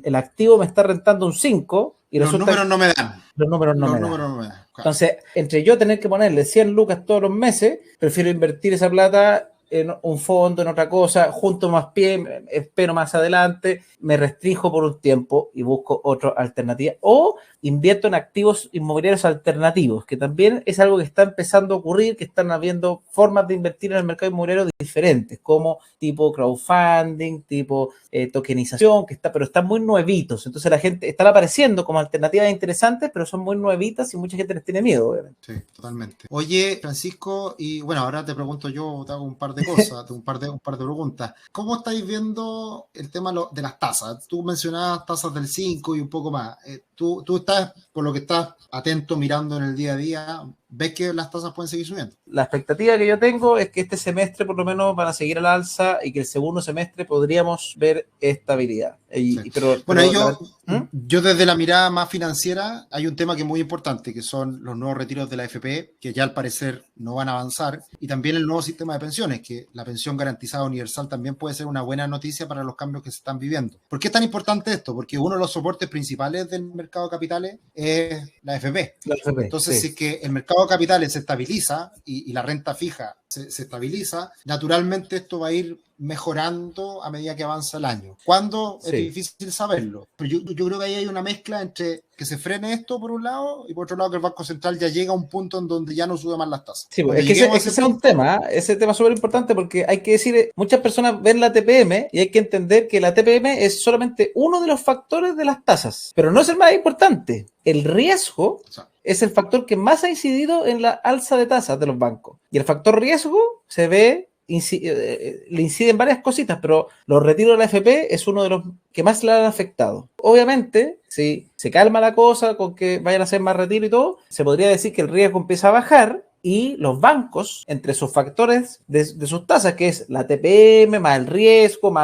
Speaker 2: el activo me está rentando un 5, y
Speaker 1: los números no me dan.
Speaker 2: Los números no me dan.
Speaker 1: Claro.
Speaker 2: Entonces, entre yo tener que ponerle 100 lucas todos los meses, prefiero invertir esa plata en un fondo, en otra cosa, junto más pie, espero más adelante, me restringo por un tiempo y busco otra alternativa, o invierto en activos inmobiliarios alternativos, que también es algo que está empezando a ocurrir, que están habiendo formas de invertir en el mercado inmobiliario diferentes, como tipo crowdfunding, tipo tokenización, pero están muy nuevitos. Entonces la gente están apareciendo como alternativas interesantes, pero son muy nuevitas y mucha gente les tiene miedo, obviamente.
Speaker 1: Sí, totalmente. Oye, Francisco, y bueno, ahora te pregunto yo, te hago un par de cosas, un par de preguntas. ¿Cómo estáis viendo el tema de las tasas? Tú mencionabas tasas del 5 y un poco más. Tú estás, por lo que estás atento, mirando en el día a día, ¿ves que las tasas pueden seguir subiendo?
Speaker 2: La expectativa que yo tengo es que este semestre por lo menos van a seguir a la alza y que el segundo semestre podríamos ver estabilidad.
Speaker 1: Sí.
Speaker 2: Pero,
Speaker 1: Bueno,
Speaker 2: ¿Mm?
Speaker 1: yo desde la mirada más financiera hay un tema que es muy importante, que son los nuevos retiros de la AFP, que ya al parecer no van a avanzar, y también el nuevo sistema de pensiones, que la pensión garantizada universal también puede ser una buena noticia para los cambios que se están viviendo. ¿Por qué es tan importante esto? Porque uno de los soportes principales del mercado de capitales es la AFP.
Speaker 2: La AFP,
Speaker 1: Entonces,
Speaker 2: sí.
Speaker 1: si es que el mercado de capitales se estabiliza y la renta fija se estabiliza, naturalmente esto va a ir mejorando a medida que avanza el año. ¿Cuándo? Es
Speaker 2: Sí.
Speaker 1: difícil saberlo. Pero yo creo que ahí hay una mezcla entre que se frene esto por un lado y por otro lado que el Banco Central ya llega a un punto en donde ya no sube más las tasas.
Speaker 2: Sí, pues,
Speaker 1: Cuando lleguemos a
Speaker 2: es que
Speaker 1: ese
Speaker 2: ese es un
Speaker 1: punto,
Speaker 2: tema, ese tema es súper importante porque hay que decir, muchas personas ven la TPM y hay que entender que la TPM es solamente uno de los factores de las tasas, pero no es el más importante. El riesgo
Speaker 1: o sea,
Speaker 2: es el factor que más ha incidido en la alza de tasas de los bancos. Y el factor riesgo se ve, le inciden varias cositas, pero los retiros de la AFP es uno de los que más le han afectado. Obviamente, si se calma la cosa con que vayan a hacer más retiro y todo, se podría decir que el riesgo empieza a bajar y los bancos, entre sus factores de sus tasas, que es la TPM, más el riesgo,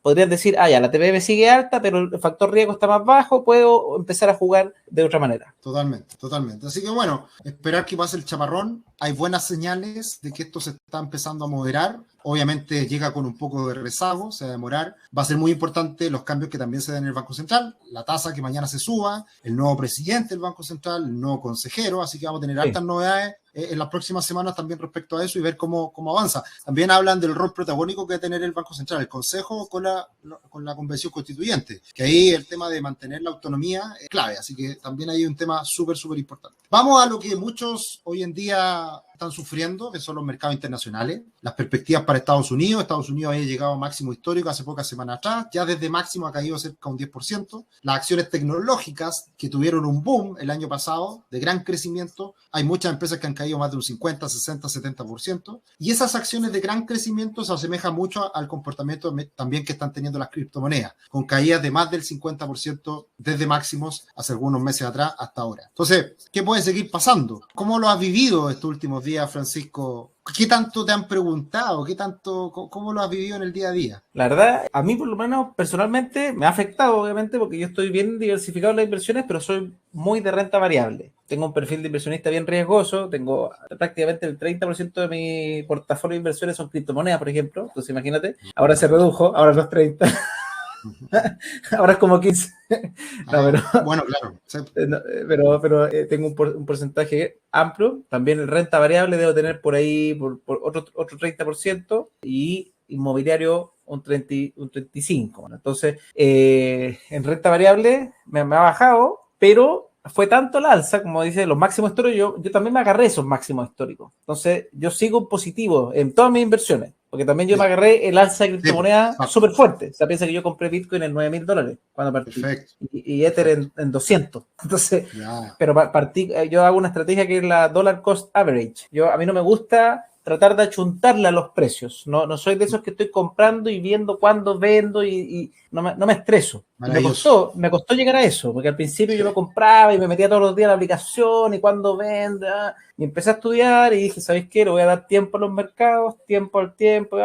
Speaker 2: podrían decir, ya, la TPM sigue alta, pero el factor riesgo está más bajo, puedo empezar a jugar de otra manera.
Speaker 1: totalmente, totalmente. Así que bueno, esperar que pase el chaparrón. Hay buenas señales de que esto se está empezando a moderar. Obviamente llega con un poco de rezago, se va a demorar. Va a ser muy importante los cambios que también se den en el Banco Central, la tasa que mañana se suba, el nuevo presidente del Banco Central, el nuevo consejero, así que vamos a tener hartas novedades en las próximas semanas también respecto a eso y ver cómo avanza. También hablan del rol protagónico que va a tener el Banco Central, el Consejo con la Convención Constituyente, que ahí el tema de mantener la autonomía es clave, así que también hay un tema súper importante. Vamos a lo que muchos hoy en día están sufriendo, que son los mercados internacionales. Las perspectivas para Estados Unidos había llegado a máximo histórico hace pocas semanas atrás, ya desde máximo ha caído cerca de un 10%. Las acciones tecnológicas que tuvieron un boom el año pasado, de gran crecimiento, hay muchas empresas que han caído más de un 50, 60, 70%, y esas acciones de gran crecimiento se asemejan mucho al comportamiento también que están teniendo las criptomonedas, con caídas de más del 50% desde máximos hace algunos meses atrás hasta ahora. Entonces, ¿qué puede seguir pasando? ¿Cómo lo has vivido estos últimos días, Francisco? ¿Qué tanto te han preguntado? ¿Cómo lo has vivido en el día a día?
Speaker 2: La verdad, a mí por lo menos personalmente me ha afectado, obviamente, porque yo estoy bien diversificado en las inversiones, pero soy muy de renta variable. Tengo un perfil de inversionista bien riesgoso, tengo prácticamente el 30% de mi portafolio de inversiones son criptomonedas, por ejemplo. Entonces imagínate, ahora se redujo, ahora no es 30, ahora es como 15. No, pero,
Speaker 1: Bueno, claro. Sí.
Speaker 2: pero tengo un porcentaje amplio. También en renta variable debo tener por ahí por otro 30% y inmobiliario un 35%. Bueno, entonces, en renta variable me ha bajado, pero fue tanto la alza, como dice, los máximos históricos, yo también me agarré esos máximos históricos. Entonces, yo sigo positivo en todas mis inversiones, porque también yo me agarré el alza de criptomonedas súper fuerte. O sea, piensa que yo compré Bitcoin en $9,000 cuando partí.
Speaker 1: Perfecto.
Speaker 2: Y Ether en 200. Entonces,
Speaker 1: Ya.
Speaker 2: pero partí, yo hago una estrategia que es la dollar cost average. A mí no me gusta tratar de achuntarle a los precios. No soy de esos que estoy comprando y viendo cuándo vendo y no me estreso. Me costó llegar a eso, porque al principio yo lo compraba y me metía todos los días a la aplicación y cuándo vende. Y empecé a estudiar y dije, ¿sabéis qué? Le voy a dar tiempo a los mercados, tiempo al tiempo,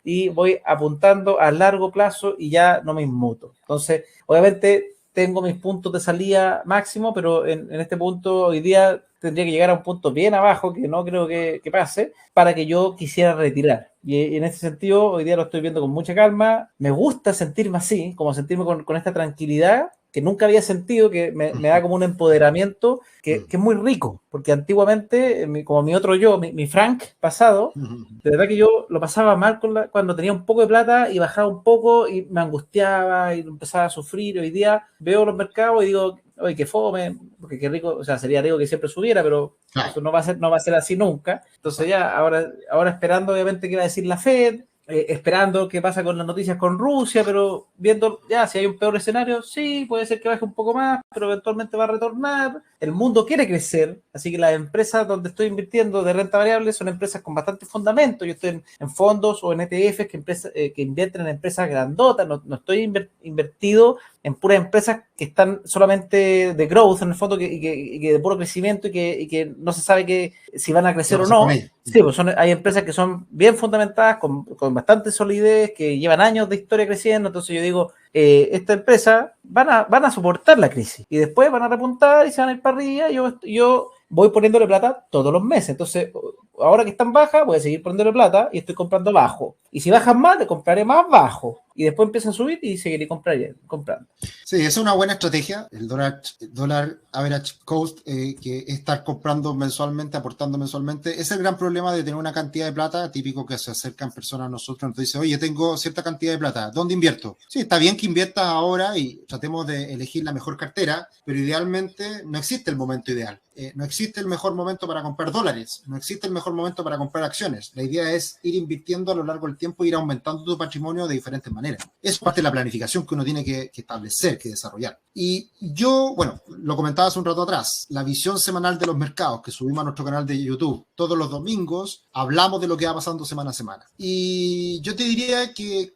Speaker 2: y voy apuntando a largo plazo y ya no me inmuto. Entonces, obviamente tengo mis puntos de salida máximo, pero en este punto hoy día tendría que llegar a un punto bien abajo, que no creo que pase, para que yo quisiera retirar. Y en ese sentido, hoy día lo estoy viendo con mucha calma. Me gusta sentirme así, como sentirme con esta tranquilidad que nunca había sentido, que me da como un empoderamiento que es muy rico, porque antiguamente, como mi otro yo, mi Frank pasado, de verdad que yo lo pasaba mal cuando tenía un poco de plata y bajaba un poco y me angustiaba y empezaba a sufrir. Hoy día veo los mercados y digo, oye, qué fome, porque qué rico, o sea, sería rico que siempre subiera, pero eso no va a ser así nunca. Entonces ya, ahora esperando obviamente qué va a decir la Fed, esperando qué pasa con las noticias con Rusia, pero viendo ya si hay un peor escenario, sí, puede ser que baje un poco más, pero eventualmente va a retornar. El mundo quiere crecer, así que las empresas donde estoy invirtiendo de renta variable son empresas con bastante fundamento. Yo estoy en fondos o en ETFs que invierten en empresas grandotas, no estoy invertido en puras empresas que están solamente de growth, en el fondo, que de puro crecimiento y que no se sabe si van a crecer o no. Sí, pues hay empresas que son bien fundamentadas, con bastante solidez, que llevan años de historia creciendo. Entonces yo digo, esta empresa van a soportar la crisis y después van a repuntar y se van a ir para arriba. Yo voy poniéndole plata todos los meses. Entonces, ahora que están bajas, voy a seguir poniéndole plata y estoy comprando bajo. Y si bajan más, le compraré más bajo. Y después empieza a subir y seguiré comprando.
Speaker 1: Sí, esa es una buena estrategia, el dólar average cost, que es estar comprando mensualmente, aportando mensualmente. Es el gran problema de tener una cantidad de plata, típico que se acercan personas a nosotros y nos dicen, oye, tengo cierta cantidad de plata, ¿dónde invierto? Sí, está bien que inviertas ahora y tratemos de elegir la mejor cartera, pero idealmente no existe el momento ideal. No existe el mejor momento para comprar dólares, no existe el mejor momento para comprar acciones. La idea es ir invirtiendo a lo largo del tiempo e ir aumentando tu patrimonio de diferentes maneras. Es parte de la planificación que uno tiene que establecer, que desarrollar. Y yo, bueno, lo comentaba hace un rato atrás, la visión semanal de los mercados que subimos a nuestro canal de YouTube todos los domingos, hablamos de lo que va pasando semana a semana. Y yo te diría que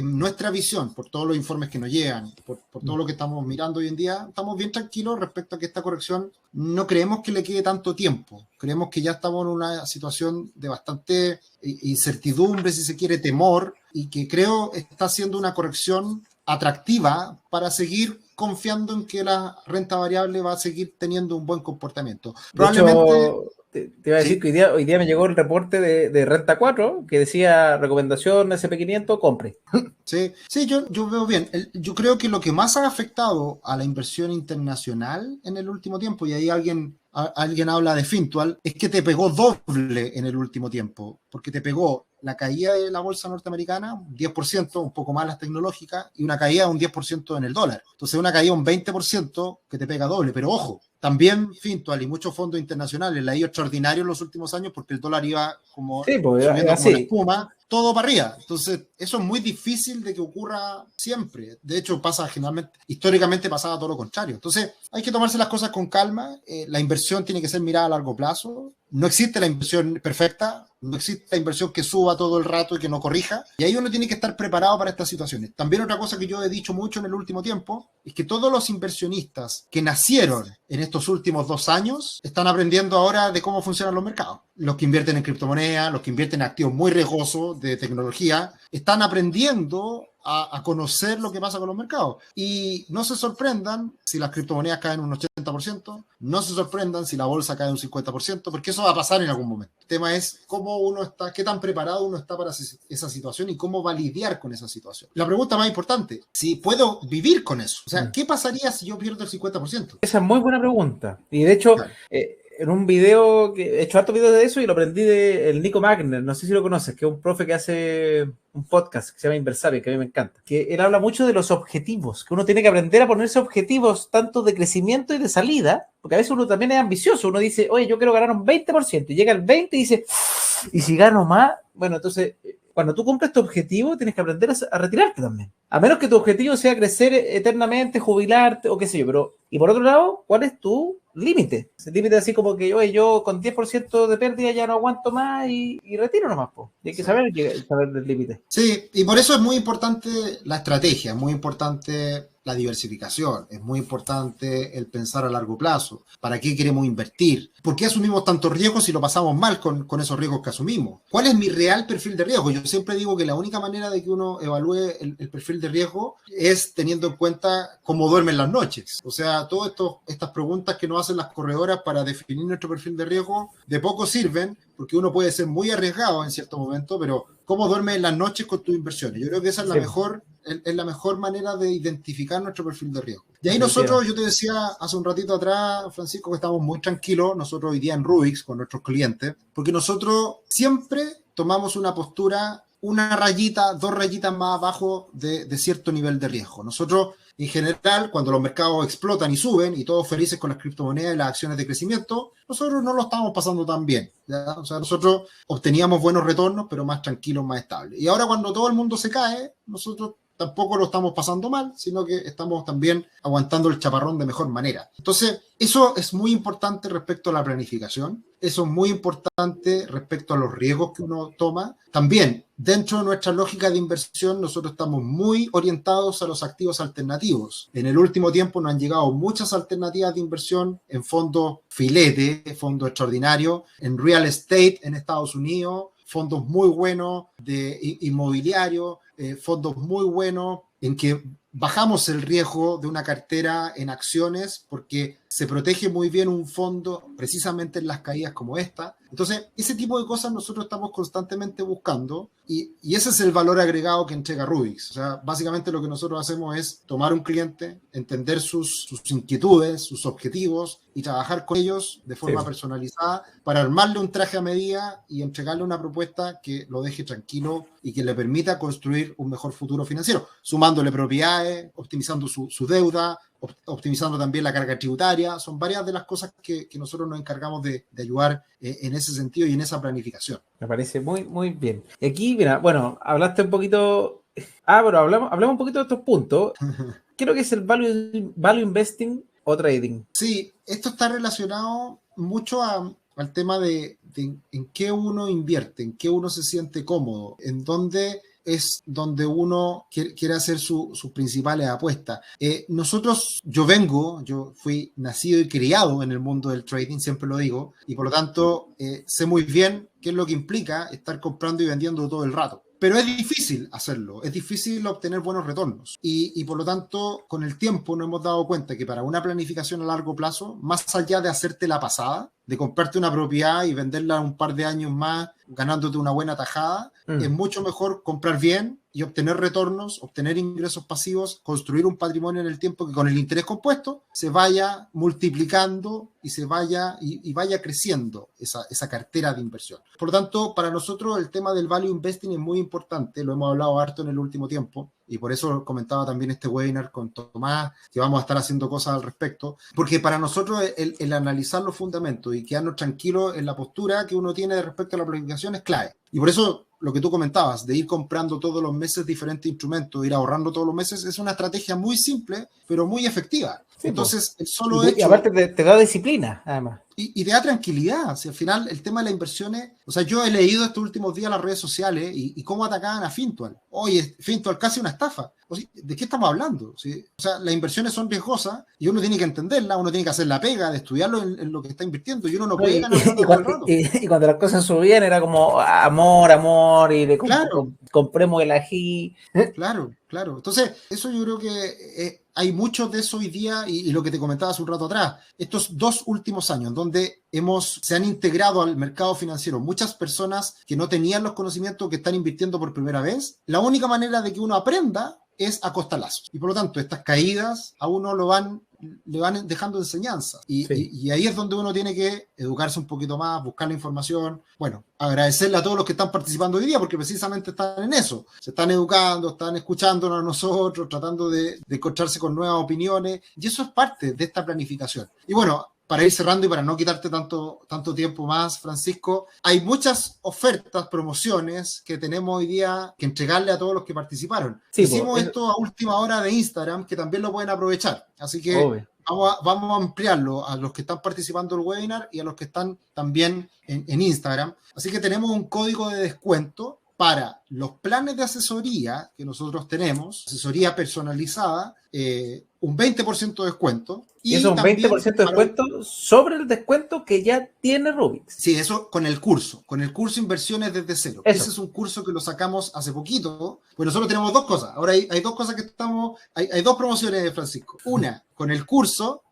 Speaker 1: nuestra visión, por todos los informes que nos llegan, por todo lo que estamos mirando hoy en día, estamos bien tranquilos respecto a que esta corrección no creemos que le quede tanto tiempo. Creemos que ya estamos en una situación de bastante incertidumbre, si se quiere, temor, y que creo está siendo una corrección atractiva para seguir confiando en que la renta variable va a seguir teniendo un buen comportamiento. Probablemente...
Speaker 2: De hecho, te iba a decir que hoy día me llegó el reporte de Renta 4 que decía recomendación SP500, compre.
Speaker 1: Sí, yo veo bien. Yo creo que lo que más ha afectado a la inversión internacional en el último tiempo, y ahí alguien habla de Fintual, es que te pegó doble en el último tiempo, porque te pegó la caída de la bolsa norteamericana, un 10%, un poco más las tecnológicas, y una caída de un 10% en el dólar. Entonces una caída de un 20% que te pega doble, pero ojo, también Fintual y muchos fondos internacionales la ha ido extraordinario en los últimos años porque el dólar iba como
Speaker 2: Sí, pues,
Speaker 1: subiendo como
Speaker 2: así.
Speaker 1: una espuma, todo para arriba. Entonces, eso es muy difícil de que ocurra siempre. De hecho, pasa generalmente, históricamente pasaba todo lo contrario. Entonces, hay que tomarse las cosas con calma. La inversión tiene que ser mirada a largo plazo. No existe la inversión perfecta, no existe la inversión que suba todo el rato y que no corrija. Y ahí uno tiene que estar preparado para estas situaciones. También otra cosa que yo he dicho mucho en el último tiempo es que todos los inversionistas que nacieron en estos últimos 2 años están aprendiendo ahora de cómo funcionan los mercados. Los que invierten en criptomonedas, los que invierten en activos muy riesgosos de tecnología, están aprendiendo a conocer lo que pasa con los mercados. Y no se sorprendan si las criptomonedas caen un 80%, no se sorprendan si la bolsa cae un 50%, porque eso va a pasar en algún momento. El tema es cómo uno está, qué tan preparado uno está para esa situación y cómo va a lidiar con esa situación. La pregunta más importante, si puedo vivir con eso. O sea, ¿qué pasaría si yo pierdo el 50%?
Speaker 2: Esa es muy buena pregunta. Y de hecho, claro, en un video, que he hecho hartos videos de eso y lo aprendí del Nico Magner, no sé si lo conoces, que es un profe que hace un podcast que se llama Inversario, que a mí me encanta. Que él habla mucho de los objetivos, que uno tiene que aprender a ponerse objetivos tanto de crecimiento y de salida, porque a veces uno también es ambicioso, uno dice, oye, yo quiero ganar un 20%, y llega el 20% y dice, ¿y si gano más? Bueno, entonces, cuando tú cumples tu objetivo, tienes que aprender a retirarte también. A menos que tu objetivo sea crecer eternamente, jubilarte o qué sé yo. Pero, y por otro lado, ¿cuál es tu límite? El límite así como que, oye, yo con 10% de pérdida ya no aguanto más y retiro nomás, po. Y hay que saber del límite.
Speaker 1: Sí, y por eso es muy importante la estrategia, es muy importante la diversificación, es muy importante el pensar a largo plazo. ¿Para qué queremos invertir? ¿Por qué asumimos tantos riesgos si lo pasamos mal con esos riesgos que asumimos? ¿Cuál es mi real perfil de riesgo? Yo siempre digo que la única manera de que uno evalúe el perfil de riesgo es teniendo en cuenta cómo duermen las noches. O sea, todas estas preguntas que nos hacen las corredoras para definir nuestro perfil de riesgo de poco sirven, porque uno puede ser muy arriesgado en cierto momento, pero ¿cómo duermes en las noches con tus inversiones? Yo creo que esa es la mejor manera de identificar nuestro perfil de riesgo. Y ahí nosotros, yo te decía hace un ratito atrás, Francisco, que estamos muy tranquilos, nosotros hoy día en Rubix con nuestros clientes, porque nosotros siempre tomamos una postura, una rayita, 2 rayitas más abajo de cierto nivel de riesgo. Nosotros, en general, cuando los mercados explotan y suben y todos felices con las criptomonedas y las acciones de crecimiento, nosotros no lo estamos pasando tan bien, ¿ya? O sea, nosotros obteníamos buenos retornos, pero más tranquilos, más estables. Y ahora cuando todo el mundo se cae, nosotros tampoco lo estamos pasando mal, sino que estamos también aguantando el chaparrón de mejor manera. Entonces, eso es muy importante respecto a la planificación, eso es muy importante respecto a los riesgos que uno toma. También, dentro de nuestra lógica de inversión, nosotros estamos muy orientados a los activos alternativos. En el último tiempo nos han llegado muchas alternativas de inversión en fondos filete, fondos extraordinarios, en real estate en Estados Unidos, fondos muy buenos de inmobiliario, fondos muy buenos en que bajamos el riesgo de una cartera en acciones porque se protege muy bien un fondo precisamente en las caídas como esta. Entonces, ese tipo de cosas nosotros estamos constantemente buscando y ese es el valor agregado que entrega Rubix. O sea, básicamente lo que nosotros hacemos es tomar un cliente, entender sus inquietudes, sus objetivos y trabajar con ellos de forma personalizada para armarle un traje a medida y entregarle una propuesta que lo deje tranquilo y que le permita construir un mejor futuro financiero, sumándole propiedades, optimizando su deuda, optimizando también la carga tributaria. Son varias de las cosas que nosotros nos encargamos de ayudar en ese sentido y en esa planificación.
Speaker 2: Me parece muy, muy bien. Y aquí, mira, bueno, hablaste un poquito... pero hablamos un poquito de estos puntos. Creo que es el value investing o trading.
Speaker 1: Sí, esto está relacionado mucho al tema de en qué uno invierte, en qué uno se siente cómodo, en dónde es donde uno quiere hacer sus principales apuestas. Yo fui nacido y criado en el mundo del trading, siempre lo digo, y por lo tanto sé muy bien qué es lo que implica estar comprando y vendiendo todo el rato. Pero es difícil hacerlo, es difícil obtener buenos retornos y por lo tanto con el tiempo nos hemos dado cuenta que para una planificación a largo plazo, más allá de hacerte la pasada, de comprarte una propiedad y venderla un par de años más ganándote una buena tajada, es mucho mejor comprar bien y obtener retornos, obtener ingresos pasivos, construir un patrimonio en el tiempo que con el interés compuesto se vaya multiplicando y se vaya y vaya creciendo esa cartera de inversión. Por lo tanto, para nosotros el tema del value investing es muy importante, lo hemos hablado harto en el último tiempo. Y por eso comentaba también este webinar con Tomás, que vamos a estar haciendo cosas al respecto, porque para nosotros el analizar los fundamentos y quedarnos tranquilos en la postura que uno tiene respecto a la planificación es clave. Y por eso lo que tú comentabas, de ir comprando todos los meses diferentes instrumentos, ir ahorrando todos los meses, es una estrategia muy simple, pero muy efectiva. Sí, entonces, el solo hecho...
Speaker 2: Y aparte te da disciplina, además.
Speaker 1: Y te da tranquilidad. Si al final el tema de las inversiones... O sea, yo he leído estos últimos días las redes sociales y cómo atacaban a Fintual. Oye, Fintual casi una estafa. ¿De qué estamos hablando? ¿Sí? O sea, las inversiones son riesgosas y uno tiene que entenderlas, uno tiene que hacer la pega de estudiarlo en lo que está invirtiendo y uno no puede ganar todo el rato.
Speaker 2: Y cuando las cosas subían era como amor, y
Speaker 1: claro.
Speaker 2: Compremos el ají.
Speaker 1: Claro. Entonces, eso yo creo que hay mucho de eso hoy día y lo que te comentaba hace un rato atrás. Estos 2 últimos años donde se han integrado al mercado financiero muchas personas que no tenían los conocimientos, que están invirtiendo por primera vez, la única manera de que uno aprenda es a costalazos. Y por lo tanto, estas caídas a uno le van dejando enseñanzas. Y ahí es donde uno tiene que educarse un poquito más, buscar la información. Bueno, agradecerle a todos los que están participando hoy día, porque precisamente están en eso. Se están educando, están escuchándonos a nosotros, tratando de encontrarse con nuevas opiniones. Y eso es parte de esta planificación. Y bueno, para ir cerrando y para no quitarte tanto tiempo más, Francisco, hay muchas ofertas, promociones que tenemos hoy día que entregarle a todos los que participaron. Sí, hicimos esto a última hora de Instagram, que también lo pueden aprovechar. Así que vamos a ampliarlo a los que están participando del webinar y a los que están también en Instagram. Así que tenemos un código de descuento para los planes de asesoría que nosotros tenemos, asesoría personalizada, un 20% de descuento.
Speaker 2: Y eso es un 20% de descuento sobre el descuento que ya tiene Rubix.
Speaker 1: Sí, eso con el curso Inversiones desde cero. Eso. Ese es un curso que lo sacamos hace poquito, pues nosotros tenemos 2 cosas. Ahora hay 2 cosas que hay 2 promociones de Francisco. Una, con el curso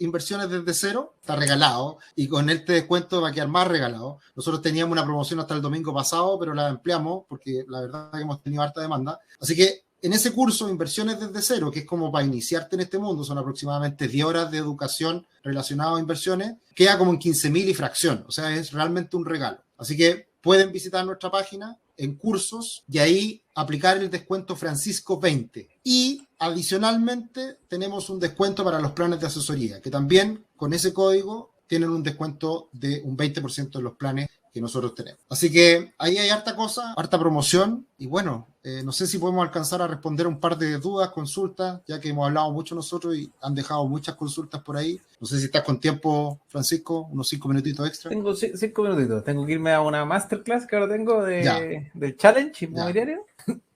Speaker 1: Inversiones desde cero, está regalado, y con este descuento va a quedar más regalado. Nosotros teníamos una promoción hasta el domingo pasado, pero la ampliamos porque la verdad es que hemos tenido harta demanda. Así que en ese curso, Inversiones desde cero, que es como para iniciarte en este mundo, son aproximadamente 10 horas de educación relacionada a inversiones, queda como en 15.000 y fracción. O sea, es realmente un regalo. Así que pueden visitar nuestra página en cursos y ahí aplicar el descuento Francisco 20. Y adicionalmente tenemos un descuento para los planes de asesoría, que también con ese código tienen un descuento de un 20% en los planes que nosotros tenemos. Así que ahí hay harta cosa, harta promoción y bueno, no sé si podemos alcanzar a responder un par de dudas, consultas, ya que hemos hablado mucho nosotros y han dejado muchas consultas por ahí. No sé si estás con tiempo, Francisco, unos 5 minutitos extra.
Speaker 2: Tengo 5 minutitos, tengo que irme a una masterclass que ahora tengo del Challenge Inmobiliario.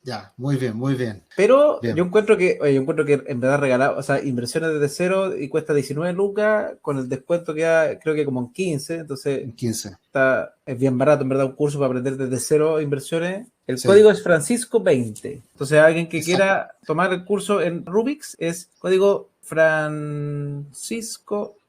Speaker 1: Ya, muy bien.
Speaker 2: Pero bien. Yo encuentro que en verdad regalado, o sea, inversiones desde cero y cuesta 19 lucas, con el descuento queda creo que como en 15, entonces
Speaker 1: en 15.
Speaker 2: Es bien barato, en verdad, un curso para aprender desde cero inversiones. El
Speaker 1: Sí.
Speaker 2: código es Francisco 20. Entonces, alguien que quiera tomar el curso en Rubik's es código Francisco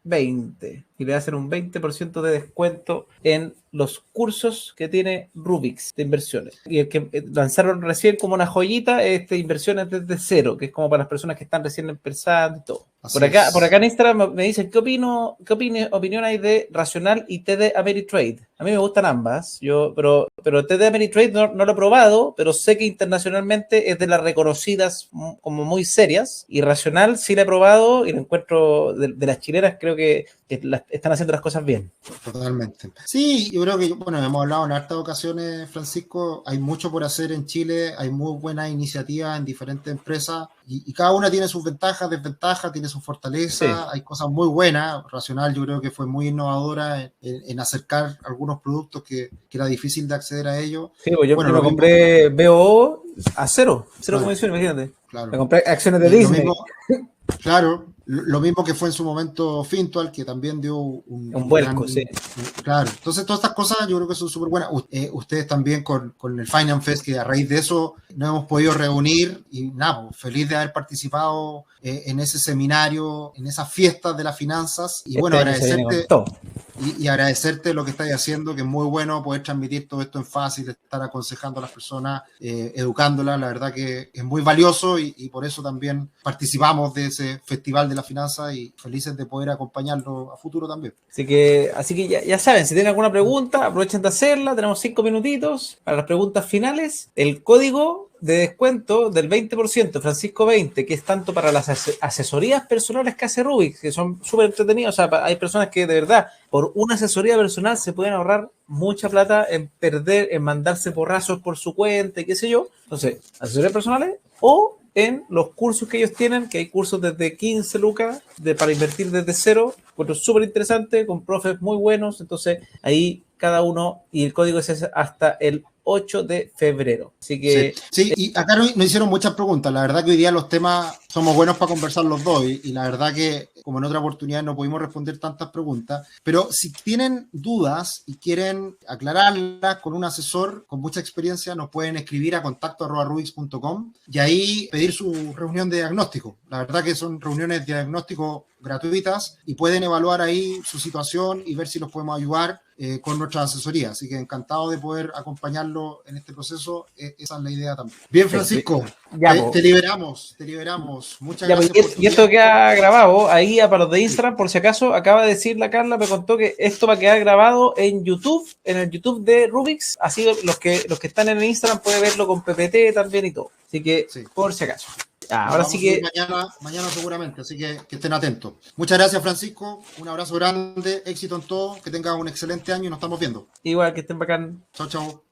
Speaker 2: 20 y le hacen un 20% de descuento en los cursos que tiene Rubik's de inversiones. Y el que lanzaron recién como una joyita es de inversiones desde cero, que es como para las personas que están recién empezando y todo.
Speaker 1: Así
Speaker 2: Por acá
Speaker 1: es.
Speaker 2: en Instagram me dicen qué opinión hay de Racional y TD Ameritrade. A mí me gustan ambas, pero TD Ameritrade no lo he probado, pero sé que internacionalmente es de las reconocidas como muy serias, y Racional sí la he probado y lo encuentro de las chilenas, creo que están haciendo las cosas bien.
Speaker 1: Totalmente. Sí, yo creo que, bueno, hemos hablado en hartas ocasiones, Francisco, hay mucho por hacer en Chile, hay muy buenas iniciativas en diferentes empresas y cada una tiene sus ventajas, desventajas, tiene sus fortalezas,
Speaker 2: Sí.
Speaker 1: hay cosas muy buenas. Racional yo creo que fue muy innovadora en acercar algunos productos que era difícil de acceder a ellos.
Speaker 2: Sí, pues yo
Speaker 1: Bueno,
Speaker 2: me
Speaker 1: lo mismo,
Speaker 2: compré BO a cero
Speaker 1: claro,
Speaker 2: comisión, imagínate. Me
Speaker 1: claro.
Speaker 2: compré acciones de
Speaker 1: Y lo
Speaker 2: Disney,
Speaker 1: mismo, claro, lo mismo que fue en su momento Fintual, que también dio
Speaker 2: un
Speaker 1: un gran...
Speaker 2: vuelco, sí.
Speaker 1: Claro, entonces todas estas cosas yo creo que son súper buenas. Ustedes también con el Finance Fest, que a raíz de eso nos hemos podido reunir y nada, pues, feliz de haber participado en ese seminario, en esas fiestas de las finanzas. Y bueno,
Speaker 2: Este año se viene con
Speaker 1: agradecerte
Speaker 2: todo.
Speaker 1: y agradecerte lo que estáis haciendo, que es muy bueno poder transmitir todo esto en fácil, estar aconsejando a las personas, educándolas. La verdad que es muy valioso y por eso también participamos de ese Festival de la Finanza y felices de poder acompañarlo a futuro también.
Speaker 2: Así que ya saben, si tienen alguna pregunta, aprovechen de hacerla. Tenemos 5 minutitos para las preguntas finales. El código de descuento del 20%, Francisco 20, que es tanto para las asesorías personales que hace Rubik, que son súper entretenidas. O sea, hay personas que de verdad, por una asesoría personal, se pueden ahorrar mucha plata en mandarse porrazos por su cuenta y qué sé yo. Entonces, asesorías personales o en los cursos que ellos tienen, que hay cursos desde 15 lucas para invertir desde cero, cursos súper interesantes, con profes muy buenos. Entonces, ahí cada uno, y el código es hasta el 8 de febrero. Así que...
Speaker 1: Sí, y acá nos hicieron muchas preguntas. La verdad que hoy día los temas somos buenos para conversar los dos y la verdad que como en otra oportunidad no pudimos responder tantas preguntas, pero si tienen dudas y quieren aclararlas con un asesor con mucha experiencia, nos pueden escribir a contacto@rubix.com y ahí pedir su reunión de diagnóstico. La verdad que son reuniones de diagnóstico gratuitas y pueden evaluar ahí su situación y ver si los podemos ayudar con nuestra asesoría. Así que encantado de poder acompañarlo en este proceso. Esa es la idea también. Bien, Francisco,
Speaker 2: ya,
Speaker 1: te liberamos, te liberamos. Muchas
Speaker 2: ya,
Speaker 1: gracias por tu
Speaker 2: y esto
Speaker 1: tiempo.
Speaker 2: queda grabado ahí para los de Instagram, por si acaso. Acaba de decir la Carla, me contó que esto va a quedar grabado en YouTube, en el YouTube de Rubix. Así los que están en el Instagram pueden verlo con PPT también y todo. Así que,
Speaker 1: Sí.
Speaker 2: por si acaso.
Speaker 1: Lo
Speaker 2: Ahora
Speaker 1: vamos
Speaker 2: sí
Speaker 1: a subir
Speaker 2: que...
Speaker 1: mañana seguramente, así que estén atentos. Muchas gracias, Francisco. Un abrazo grande, éxito en todo, que tengas un excelente año y nos estamos viendo.
Speaker 2: Igual que estén bacán.
Speaker 1: Chao, chao.